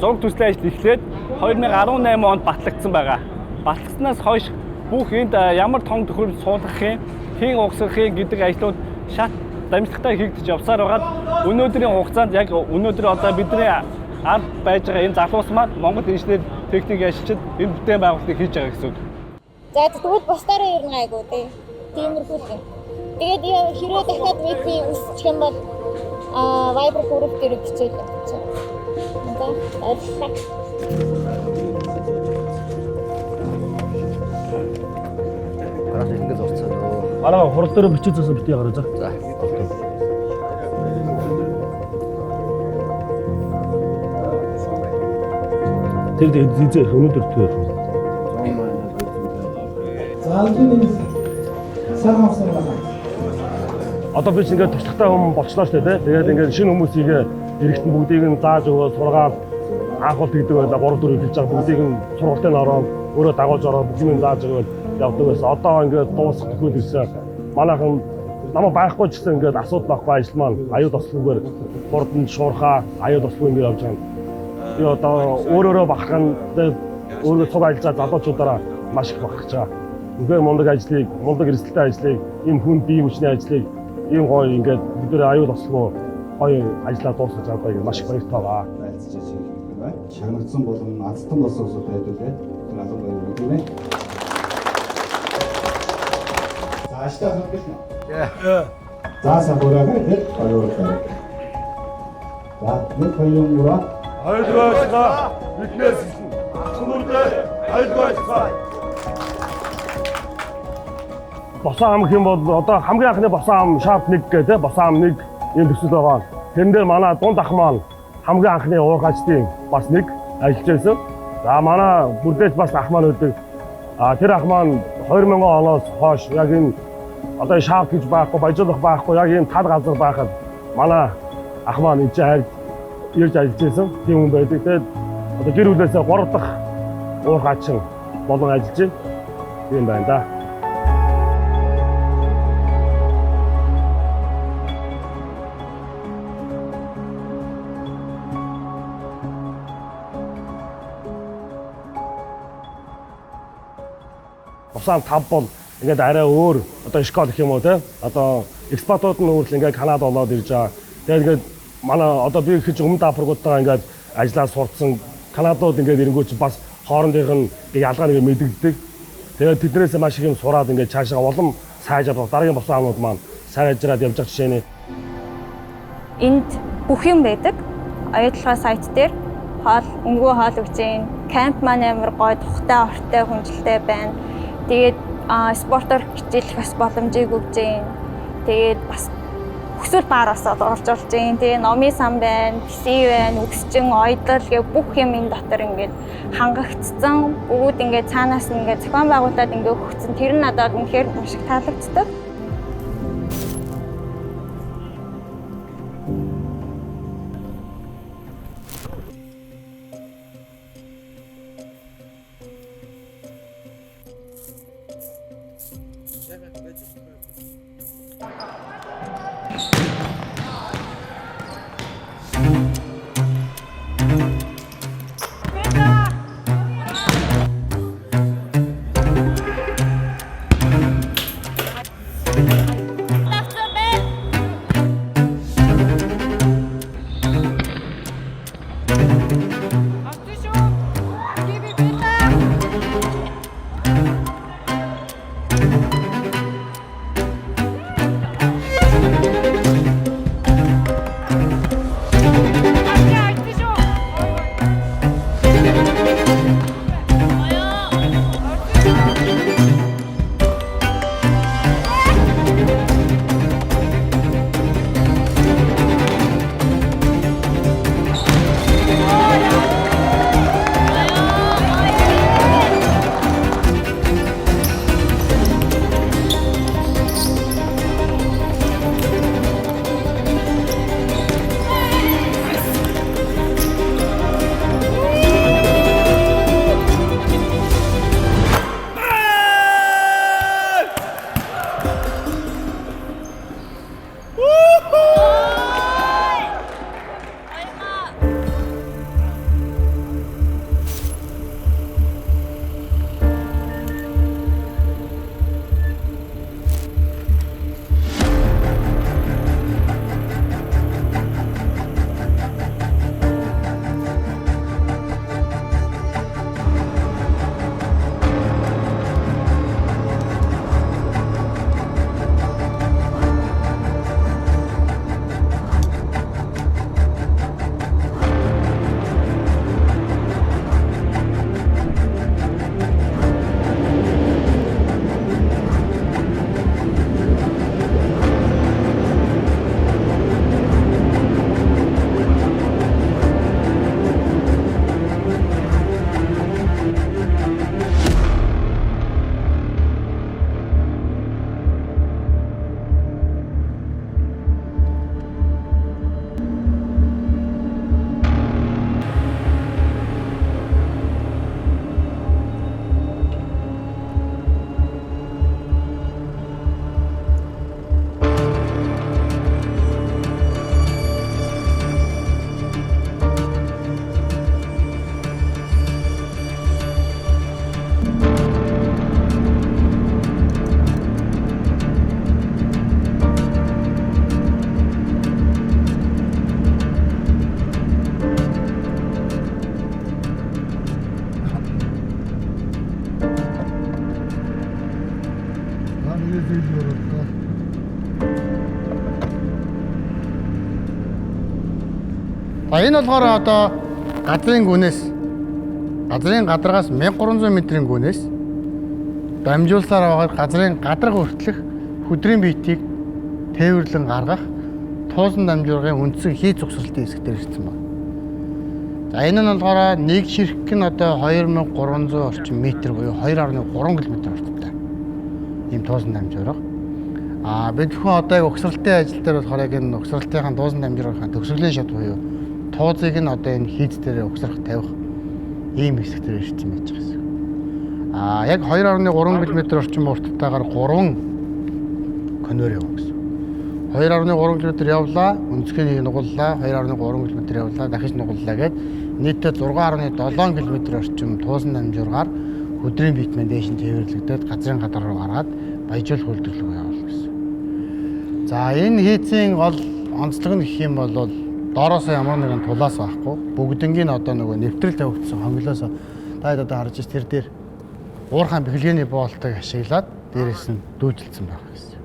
S14: зураг төслийн ажил эхлээд 2018 онд батлагдсан байгаа. Батлагдсанаас хойш бүх энд ямар том төхөөрөмж суулгахын, хийн угсрахын гэдэг ажлууд шат дамжлагтай хийгдэж явсаар байгаад өнөөдрийн хугацаанд яг өнөөдөр одоо бидний ард байж байгаа энэ залуус маань Монгол инженер техник ажилчид энэ бүтээн байгуулалтыг хийж байгаа гэсэн үг.
S15: За тэгвэл бусдаараа ер нь айгуу тий. Тиймэрхүү. Тэгээд хэрвээ дахиад видео үзчих юм бол Viber group дээр бичээд явчих. За баярлалаа.
S3: Гараад ингэж орцсон нөө.
S1: Манай хурал дээр бичиж засан битгий гараа за.
S3: За.
S1: Тэр зизээ өнөөдөр тэр. Одоо би ч ингээд туршлагатай хүн болчлоо шүү дээ. Тэгээд ингээд шинэ хүмүүсийг эргэтэн бүгдийг нь зааж өгөө сургаад анхуул тэгдэг байлаа 3 4 хэлж байгаа бүгдийг нь сургалтын ороод өөрөө дагуулж ороод бүгдийг нь зааж өгөө явдаг байсан. Одоо ингээд дуусах төхөөл ирсэн. Манайхан намайг байхгүй ч гэсэн ингээд асуудал байхгүй ажил маань аюул ослогоор хурдан шуурхаа аюул ослог ингээд явж байгаа. Би одоо өөрөөрөө бахархан өөрөө цуг ажиллаж залуучуудаараа маш их бахарч байгаа. Үнээр мундаг ажлыг, мундаг эрсдэлтэй ажлыг, ийм хүн бие хүчний ажлыг ийм гоё ингээд бид нэр аюул ослогоо гоё ажиллаа дуусгаж байгаа гэж маш их баяртай байгаа.
S7: Байлцаж ирэх байна. Чанарсан болон азтан болсон усуд байдуулаад тэр алан баяр өгнө. За ааштай хөлбөлнө. За сабураа гэдэг баярлалаа. За нэг хоёрын мураа
S1: Айлгайсгаа биднээс ахмурдаа айлгайсгаа. Босон ам хэм бол одоо хамгийн анхны босон ам шарп 1 гэдэг босон ам 1 юм төсөл байгаа. Тэрэн дээр манай дунд ах маань хамгийн анхны уурхачдын бас нэг ажиллаж байсан. За манай бүрдээс бас ах маань өгдөг. Тэр ах маань 2000 оноос хойш яг энэ одоо шарп гэж байхгүй, баяжуулах байхгүй, яг энэ тал газар байхад манай ах маань энэ хайр ирж ажиллаж байсан. Тийм хүн байдаг. Тэгээд одоо гэр бүлээсээ 3 дахь уурхачин болон ажиллаж байна. Тийм байна да. Босон 5 бол ингээд арай өөр одоо школ гэх юм уу те одоо экспортууд нь өөрөлд ингээд Канада болоод ирж байгаа. Тэгээд ингээд манай одоо би их өмнө даапрагуудтайгаа ингээд ажиллаад сурцсан Канадууд ингээд ирэнгүүт бас хоорондынх нь ялгаа нэг мэдэгддэг. Тэгээд тэднээс маш их юм сураад ингээд цаашаа улам сайжрах дараагийн босон амнууд маань сайжраад явж байгаа жишээ нь.
S15: Энд бүх юм байдаг. Оюутлогын сайт дээр хоол, өнгөө хоол өгч जैन. Камп маань амар гоё, тухтай, ортой, хүнжилтэй байна. Тэгээд спортоор хичээлэх бас боломжийг өгч जैन. Тэгээд бас хүсвэл баараас орж болж जैन. Тэгээ номын сан байна, PC байна, үгсчин, ойдол гэх бүх юм энэ дотор ингээд хангагдсан. Бүгд ингээд цаанаас нь ингээд зохион байгуулалтад ингээд өгсөн. Тэр нь надад үнэхээр маш их таалагддаг.
S8: За энэ болохоор одоо газрын гүнээс газрын гадаргаас 1300 м-ийн гүнээс дамжуулсаар байгаа газрын гадарга хүртэлх хөдрийн биетийг тээвэрлэн гаргах туусан дамжуулгын үндсэн хийц угсралтын хэсгээр ирсэн байна. За энэ нь болохоор нэг ширхэг нь одоо 2300 орчим метр буюу 2.3 км орчимтай. Ийм туусан дамжуулга. Бид бүхэн одоо яг угсралтын ажил дээр болохоор яг энэ угсралтын туусан дамжуулгын төгсгөлийн шат буюу туузыг нь одоо энэ хийц дээр угсрах тавих ийм хэсгээр ирсэн байж байгаа юм. Яг 2.3 км орчим урттайгаар 3 конвейер явна гэсэн. 2.3 км явлаа, өнцгөөнийг нугаллаа, 2.3 км явлаа, дахиж нугаллаа гэд нийтдээ 6.7 км орчим туусан дамжуулгаар хөдрийн битмэн дээш нь тээвэрлэгдээд газрын гадар руу гараад баяжуулах үйлдвэрлэл явуулна гэсэн. За энэ хийцийн гол онцлог нь гэх юм бол доороос ямар нэгэн тулаас байхгүй бүгднгийн одоо нөгөө нэвтрэл тавигдсан хонглоос таад одоо харж байгаа тэр дээр уурхайн бэхлэгээний боолтыг ашиглаад дээрээс нь дүүжилсэн байна гэсэн.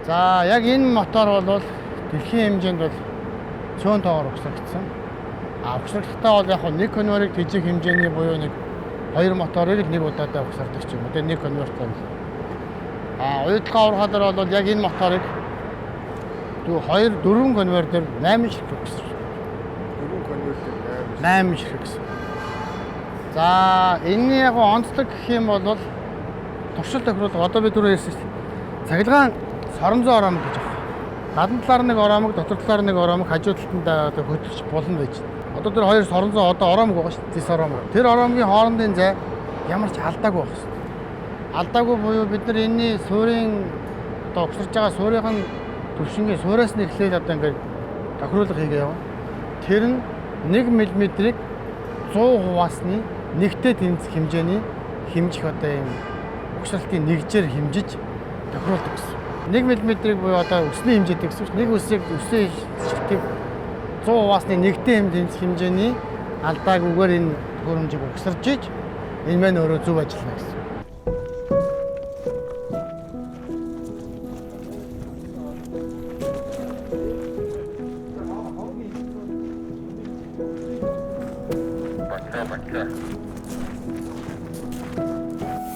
S8: За яг энэ мотор бол дэлхийн хэмжээнд бол цөөн тоогоор угсрагдсан. Угсрагтаа бол яг нэг конвейерыг жижиг хэмжээний буюу нэг 2 моторыг л нэг удаадаа угсардаг ч юм уу. Тэгээ нэг конвейертай бол. Уядлахаа уурхаадаар бол яг энэ моторыг 4 конвейер дээр 8 ширхэг угсарч. 4 конвейер дээр 8 ширхэг гэсэн. За энэний яг онцлог гэх юм бол туршилт тохируулга одоо бид түрүү ярьсан цахилгаан соромзоо ороомог гэж байна. Гадна талаар нэг ороомог, дотор талаар нэг ороомог, хажуу талд нь хөдлөж болно байж байна. Одоо тэр хоёр соромзоо одоо ороомог байгаа шүү дээ. Зис ороомог. Тэр ороомгийн хоорондын зай ямар ч алдаагүй байх шүү дээ. Алдаагүй буюу бид нар энэний суурийн одоо угсарч байгаа суурийн түвшингийн суураас нь эхлээд одоо ингээд тохируулга хийгээ явна. Тэр нь 1 мм-ийг 100 хуваасны нэгтэй тэнцэх хэмжээний хэмжих одоо юм угсралтын нэгжээр хэмжиж тохируулдаг гэсэн. 1 мм-ийг буюу одоо өсний хэмжээтэй гэсэн. Нэг өсийг өсний ширхтийг 100 хуваасны нэгтэй тэнцэх хэмжээний алдаагүйгээр энэ хөрөмжийг угсарж иж энэ маань өөрөө зөв ажиллана гэсэн.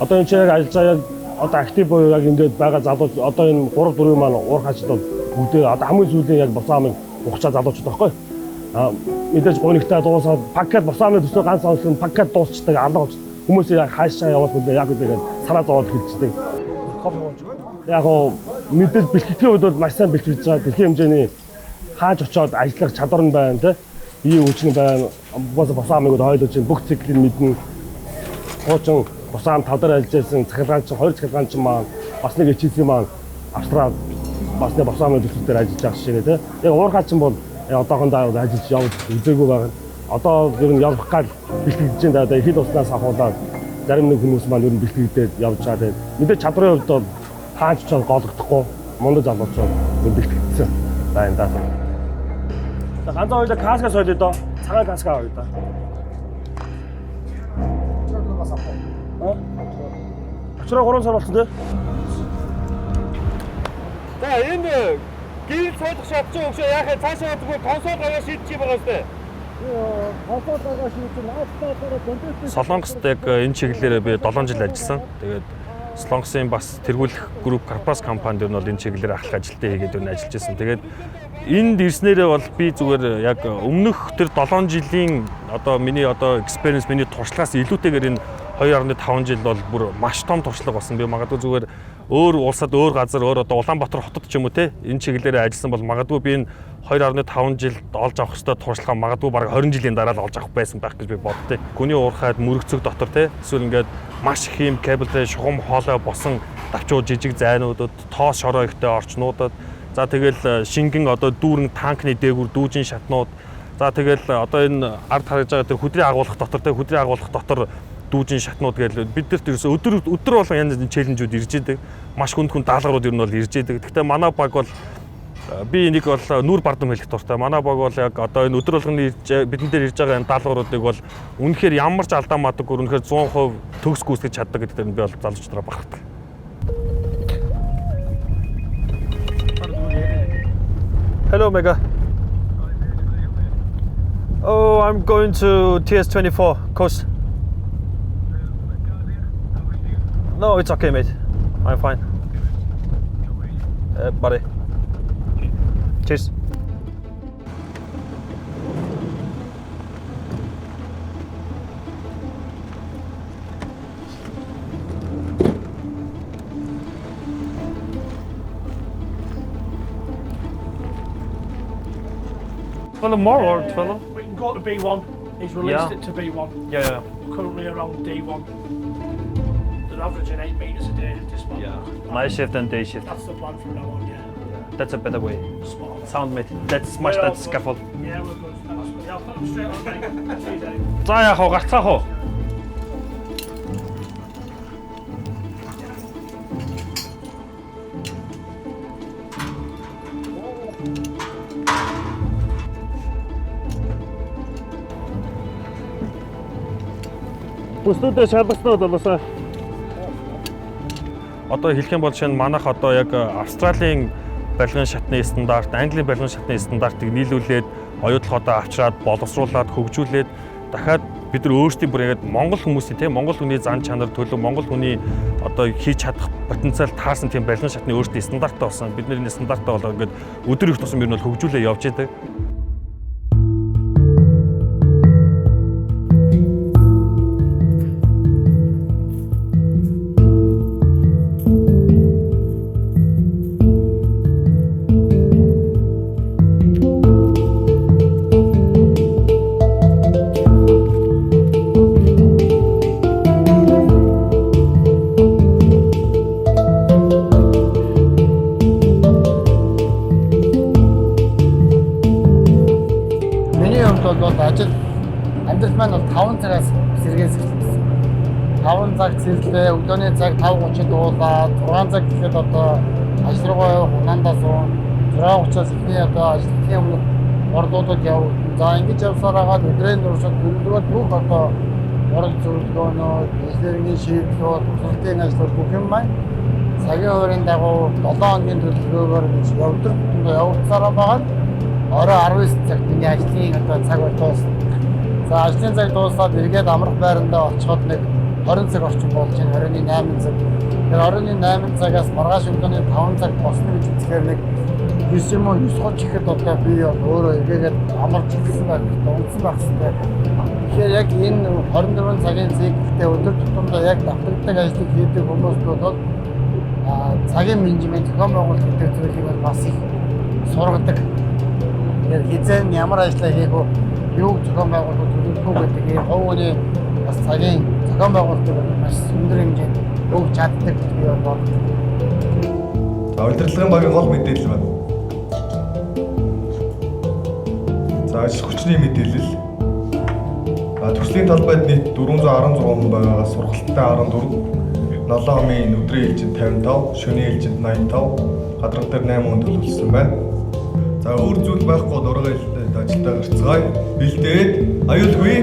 S1: Одоо энэ чинь ажиллаж яг одоо актив буюу яг ингээд байгаа залууч одоо энэ 3-4 маань уурхаач одоо бүгдээ одоо хамгийн сүүлийн яг босаамыг ухчаа залуучууд байхгүй. Мэдээж гонигтай дуусаад пакет босаамны төсөө ганц онцлог пакет дуусчдаг алга болж хүмүүс яг хаашаа явах вэ яг үгээд санаа зовоод хэлчихдэг. Яг оо мэдээж бэлтгэхийн үед бол маш сайн бэлтгэж байгаа дэлхийн хэмжээний хааж очоод ажиллах чадвар нь байна те. Ийм хүчин байна. Босаамыг ойлгож бүх циклийг мэднэ. Хуучин босаам тавдар ажиллажсэн цахилгаан чинь 2 цахилгаан чинь маань бас нэг HC маань австрал бас нэг босаамын төсөл дээр ажиллаж байгаа шиг те. Яг уурхаач чинь бол одоохондоо ажиллаж явж үзээгүй байгаа. Одоо ер нь явах гал бэлтгэж байгаа. Одоо ихэд уснаас авахулаад зарим нэг хүмүүс маань ер нь бэлтгэгдээд явж байгаа. Тэгээд мэдээ чадрын хувьд бол хаач ч гологдохгүй мундаг залуучууд бэлтгэгдсэн байна даа. За ганцхан хоёлаа каска сойлоо доо. Цагаан каска авъя да. Очроо 3 сар болсон тий.
S22: За энэ гэрэл цоодох шатч өгшөө яахаа цаашаа явахгүй консол гаваа шийдчих байгаа сте. Консол гаваа шийдчих наастаа контракт.
S10: Солонгост яг энэ чиглэлээр би 7 жил ажилласан. Тэгээд Солонгосын бас тэргүүлэх групп Карпас компанид нь бол энэ чиглэлээр ахлах ажилтаа хийгээд өөр ажиллаж байсан. Тэгээд энд ирснээрээ бол би зүгээр яг өмнөх тэр 7 жилийн одоо миний одоо experience миний туршлагаас илүүтэйгээр энэ 2.5 жил бол бүр маш том туршлага болсон. Би магадгүй зүгээр өөр улсад өөр газар өөр одоо Улаанбаатар хотод ч юм уу те энэ чиглэлээр ажилласан бол магадгүй би энэ 2.5 жилд олж авах ёстой туршлага магадгүй бараг 20 жилийн дараа л олж авах байсан байх гэж би боддтой. Гүний уурхайд мөрөгцөг дотор те эсвэл ингээд маш их юм кабелтэй шугам хоолой босон давчуу жижиг зайнуудад тоос шороо ихтэй орчнуудад за тэгэл шингэн одоо дүүрэн танкны дээгүүр дүүжин шатнууд за тэгэл одоо энэ ард харж байгаа тэр хөдрийн агуулгах дотор те хөдрийн агуулгах дотор дүүжин шатнууд гээл бидэрт ерөөсө өдөр болгон янз бүрийн челленжүүд ирж идэг. Маш хүнд даалгаврууд ер нь бол ирж идэг. Гэхдээ манай баг бол би энийг бол нүур бардам хэлэх дуртай. Манай баг бол яг одоо энэ өдөр болгоны бидэн дээр ирж байгаа энэ даалгавруудыг бол үнэхээр ямар ч алдаа мадаггүй үнэхээр 100% төгс гүйцэтгэж чаддаг гэдэгт би бол залуучдаараа бахархдаг.
S22: Hello Mega.
S9: Oh, I'm going to TS24 coast. No, it's okay, mate. I'm fine. Buddy. Cheers.
S22: Well, more or 12?
S12: We can go to B1. He's released
S9: Yeah.
S12: it to B1.
S9: Yeah.
S12: We're currently around D1. They're averaging 8 metres a day at this moment.
S9: Night shift and day shift.
S12: That's the plan from now on, yeah.
S9: That's a better way.
S12: Spot on.
S9: Sound, mate. That's much
S12: We're all
S9: that
S12: good.
S9: scaffold.
S12: Yeah, we're good. Yeah, I'll put them straight on, mate. See you, Dave.
S9: За яах вэ? Гарцгаах уу?
S1: Бүснүүдээ шалгаснууд болоосаа.
S10: Одоо хэлэх юм бол шинэ манайх одоо яг Австралийн барилгын шатны стандарт, Английн барилгын шатны стандартыг нийлүүлээд оюутлах одоо авчраад боловсруулад хөгжүүлээд дахиад бид нар өөрсдийн бүр яг Монгол хүмүүсийн тийм Монгол хүний зан чанар төлөв Монгол хүний одоо хийж чадах потенциал таарсан тийм барилгын шатны өөрсдийн стандарттай болсон. Бид нар энэ стандартаа бол ингээд өдөр их тусам ер нь бол хөгжүүлээ явж байдаг.
S8: Ажил амьдрал маань бол 5 цагаас сэргээс эхэлсэн. 5 цаг цэрлээ, өдөөний цаг 5:30-д дуулаад 6 цаг гэхэд одоо ажил руугаа явах унаандаа суун 6:30-аас ихний одоо ажлын өмнө ордуудад явна. За ингэж явсаар хагаад өдрийн дуршид дөрөвдүгээр бүх одоо орон зөвлөгөөнөө, эсрэг шийдлүүд, тусалтын ажлууд бүх юм маань цагийн хуурийн дагуу 7 хоногийн төлөвлөгөөгөөр явагдсараа байгаа. Орой 19 цагт миний ажлын одоо цаг дуусна. За ажлын цаг дуусаад эргээд амрах байрандаа очиход нэг 20 цаг орчим болж байна. 28 цаг. Тэр 28 цагаас маргааш өглөөний 5 цаг босно гэж үзэхээр нэг 9 юм уу 9:30 гэхэд одоо би өөрөө эргээгээд амарч ирсэн байх, унтсан байх хэрэгтэй. Тэгэхээр яг энэ 24 цагийн циклтэй өдөр тутамдаа яг давтагддаг ажлыг хийдэг хүмүүс бол цагийн менежмент, зохион байгуулалт гэдэг зүйлийг бас их сургадаг. Хизэн ямар ажиллаа хийх вэ? Юу зохион байгуулалт төлөвлөгөө гэдэг ийм ховооны бас цагийн зохион байгуулалтыг маш өндөр хэмжээнд өгч чаддаг гэж би бодлоо.
S23: За удирдлагын багийн гол мэдээлэл байна. За ажил хүчний мэдээлэл. Төслийн талбайд нийт 416 хүн байгаагаас сургалттай 14, налоомын өдрийн ээлжинд 55, шөнийн ээлжинд 85, гадрах дээр 8 хүн төлөвлөсөн байна. За өөр зүйл байхгүй дурга ээлжинд ажилдаа гарцгаая. Бэлдээд аюулгүй.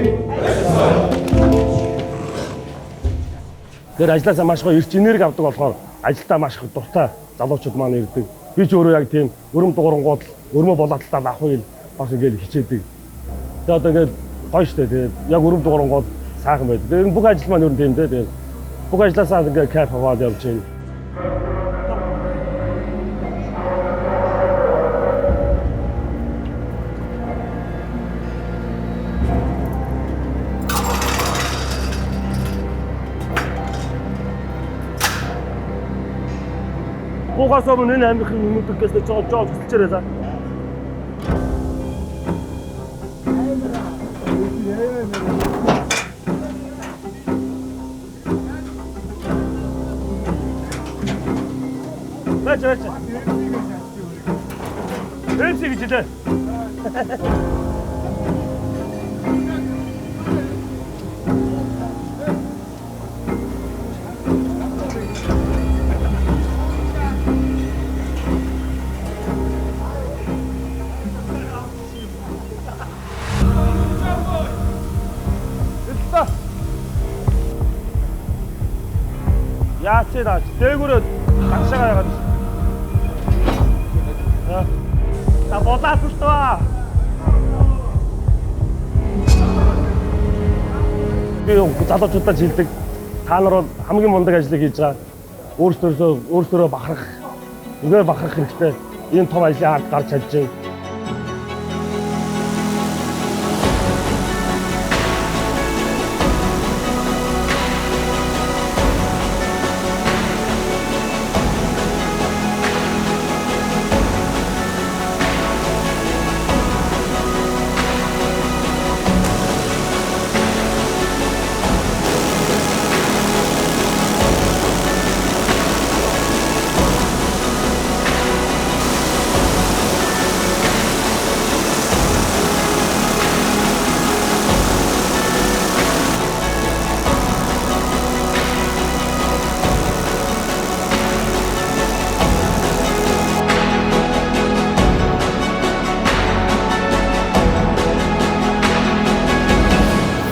S1: Тэр ажилласаа маш гоё эрч энерги авдаг болохоор ажилдаа маш их дуртай залуучууд маань ирдэг. Би ч өөрөө яг тийм өрөм дуурангууд өрмө болооталтаа авахыг бас ингээд хичээдэг. Тэгээ одоо ингээд гоё штэ тэгээд яг өрөм дуурангууд сайхан байдаг. Тэгээд бүх ажил маань ер нь тийм дээ. Тэгээд бүх ажилласаа ингээд кайф аваад явж байна. Бугаас өмнө энэ амирхан нүдгээс жоо хөсөлчээрээ за. Бач. Эцэг гэж дээ. Яач даач дээгүүрээ хагшаага ягаад. Та болаасалтаа. би залуучуудад хэлдэг та нар бол хамгийн мундаг ажлыг хийж байгаа. Өөрсдөө бахарах, үнээр бахарах хэрэгтэй. Энэ том ажлын ард гарч чадж байна.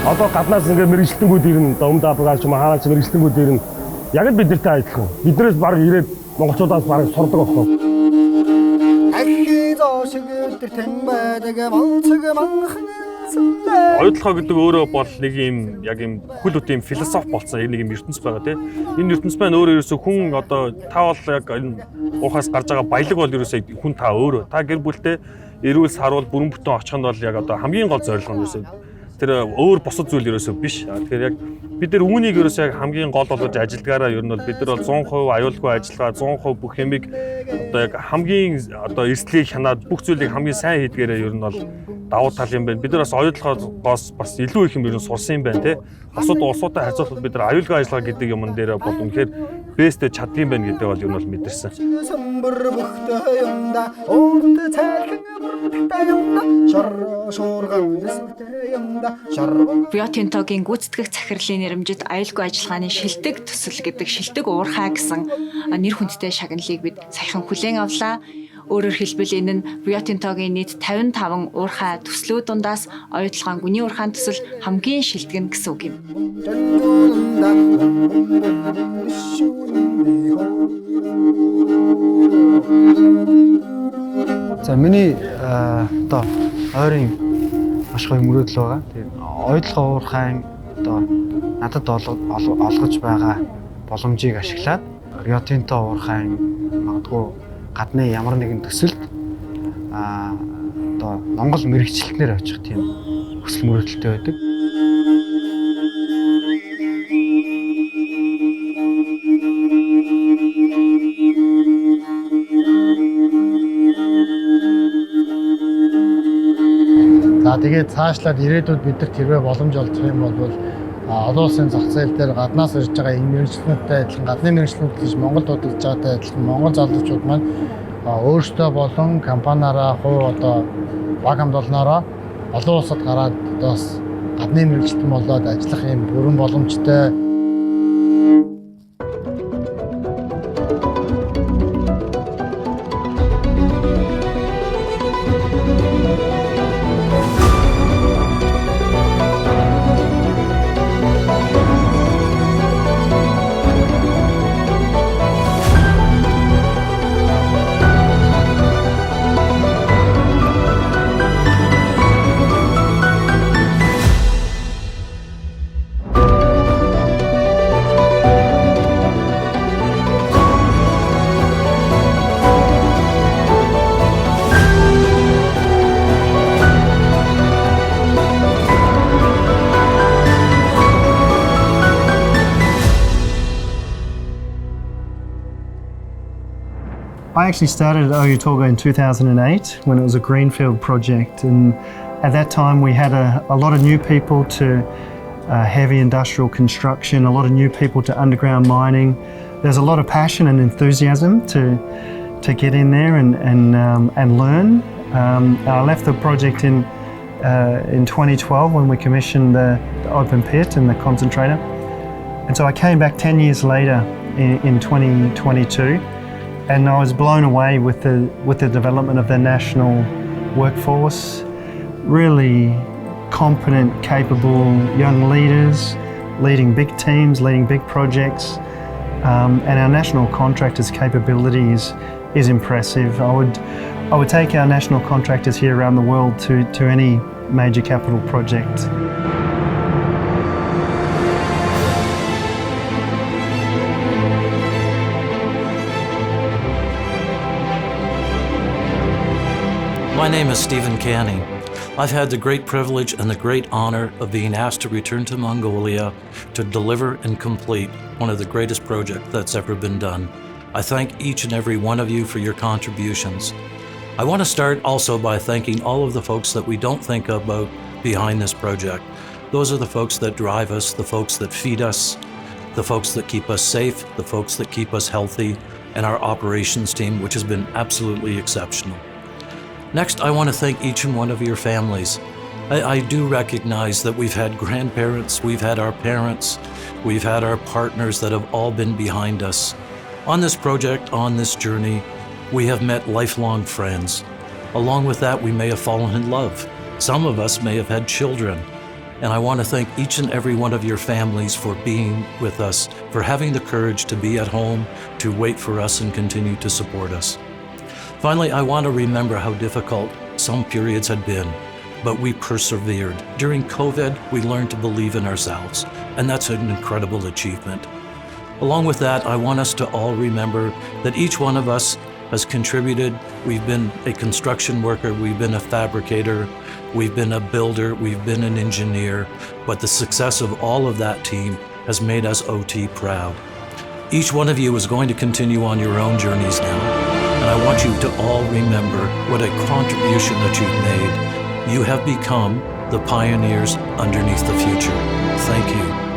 S1: Одоо гаднаас ингээд мэрэгчлэнгүүд ирнэ. Өмдөө багаж юм хаанаач мэрэгчлэнгүүд ирнэ. Яг л бидэртэй адилхан. Биднээс баг ирээд монголчуудаас баг сурдаг байхгүй.
S10: Оюутлага гэдэг өөрөө бол нэг юм яг юм хөл үт юм философи болсон нэг юм ертөнц байгаа тийм. Энэ ертөнц маань өөрөө ерөөсөө хүн одоо та бол яг энэ уухаас гарч байгаа баялаг бол ерөөсөө хүн та өөрөө. Та гэр бүлтэй эрүүл саруул бүрэн бүтэн очих нь бол яг одоо хамгийн гол зорилго нь ерөөсөө тэр өөр бусад зүйл ерөөсөө биш. Тэгэхээр яг бид нар үүнийг ерөөсөө яг хамгийн гол болгож ажилдгаараа ер нь бол бид нар бол 100% аюулгүй ажиллагаа 100% бүх юмыг одоо яг хамгийн одоо эрсдлийг хянаад бүх зүйлийг хамгийн сайн хийдгээрээ ер нь бол давуу тал юм байна. Бид нар бас оюутлагоос бас илүү их юм ер нь сурсан юм байна те. Бусад улсуудтай харьцуулбал бид нар аюулгүй ажиллагаа гэдэг юмн дээр бол үнэхээр бэстэ чаддсан байна гэдэг бол ер нь бол мэдэрсэн.
S2: Rio Tinto-гийн гүйцэтгэх захирлын нэрэмжит аюулгүй ажиллагааны шилдэг төсөл гэдэг шилдэг уурхай гэсэн нэр хүндтэй шагналыг бид саяхан хүлээн авлаа. Өөрөөр хэлбэл энэ нь Rio Tinto-гийн нийт 55 уурхай төслүүд дундаас оюутлагын гүний уурхайн төсөл хамгийн шилдэг нь гэсэн үг юм.
S8: За миний одоо ойрын маш гоё мөрөөдөл байгаа. Тэгээд оюутлага уурхайн одоо надад олгож байгаа боломжийг ашиглаад Rio Tinto уурхайн магадгүй гадны ямар нэгэн төсөлд одоо Монгол мэрэгчлэлтнэр очих тийм хүсэл мөрөөдөлтэй байдаг. За тэгээд цаашлаад ирээдүйд бидэрт хэрвээ боломж олдох юм бол олон улсын зах зээл дээр гаднаас ирж байгаа мэрэгчлэнтэй адилхан гадны мэрэгчлэнт гэж Монгол дуудаж байгаатай адилхан Монгол залуучууд маань өөрсдөө болон компаниараа хувь одоо баг хамгаалнараа олон улсад гараад одоос гадны мэрэгчлэн болоод ажиллах юм бүрэн боломжтой.
S11: I actually started at Oyu Tolgoi in 2008 when it was a greenfield project, and at that time we had a lot of new people to heavy industrial construction, a lot of new people to underground mining. There's a lot of passion and enthusiasm to get in there and learn. I left the project in 2012 when we commissioned the open pit and the concentrator, and so I came back 10 years later in 2022. And I was blown away with the development of the national workforce. Really competent, capable young leaders, leading big teams, leading big projects. And our national contractors' capability is impressive. I would take our national contractors here around the world to any major capital project.
S13: My name is Stephen Canning. I've had the great privilege and the great honor of being asked to return to Mongolia to deliver and complete one of the greatest projects that's ever been done. I thank each and every one of you for your contributions. I want to start also by thanking all of the folks that we don't think about behind this project. Those are the folks that drive us, the folks that feed us, the folks that keep us safe, the folks that keep us healthy, and our operations team, which has been absolutely exceptional. Next, I want to thank each and one of your families. I do recognize that we've had grandparents, we've had our parents, we've had our partners that have all been behind us. On this project, on this journey, we have met lifelong friends. Along with that, we may have fallen in love. Some of us may have had children. And I want to thank each and every one of your families for being with us, for having the courage to be at home, to wait for us and continue to support us. Finally, I want to remember how difficult some periods had been, but we persevered. During COVID, we learned to believe in ourselves, and that's an incredible achievement. Along with that, I want us to all remember that each one of us has contributed. We've been a construction worker, we've been a fabricator, we've been a builder, we've been an engineer, but the success of all of that team has made us OT proud. Each one of you is going to continue on your own journeys now, and I want you to all remember what a contribution that you've made. You have become the pioneers underneath the future. Thank you.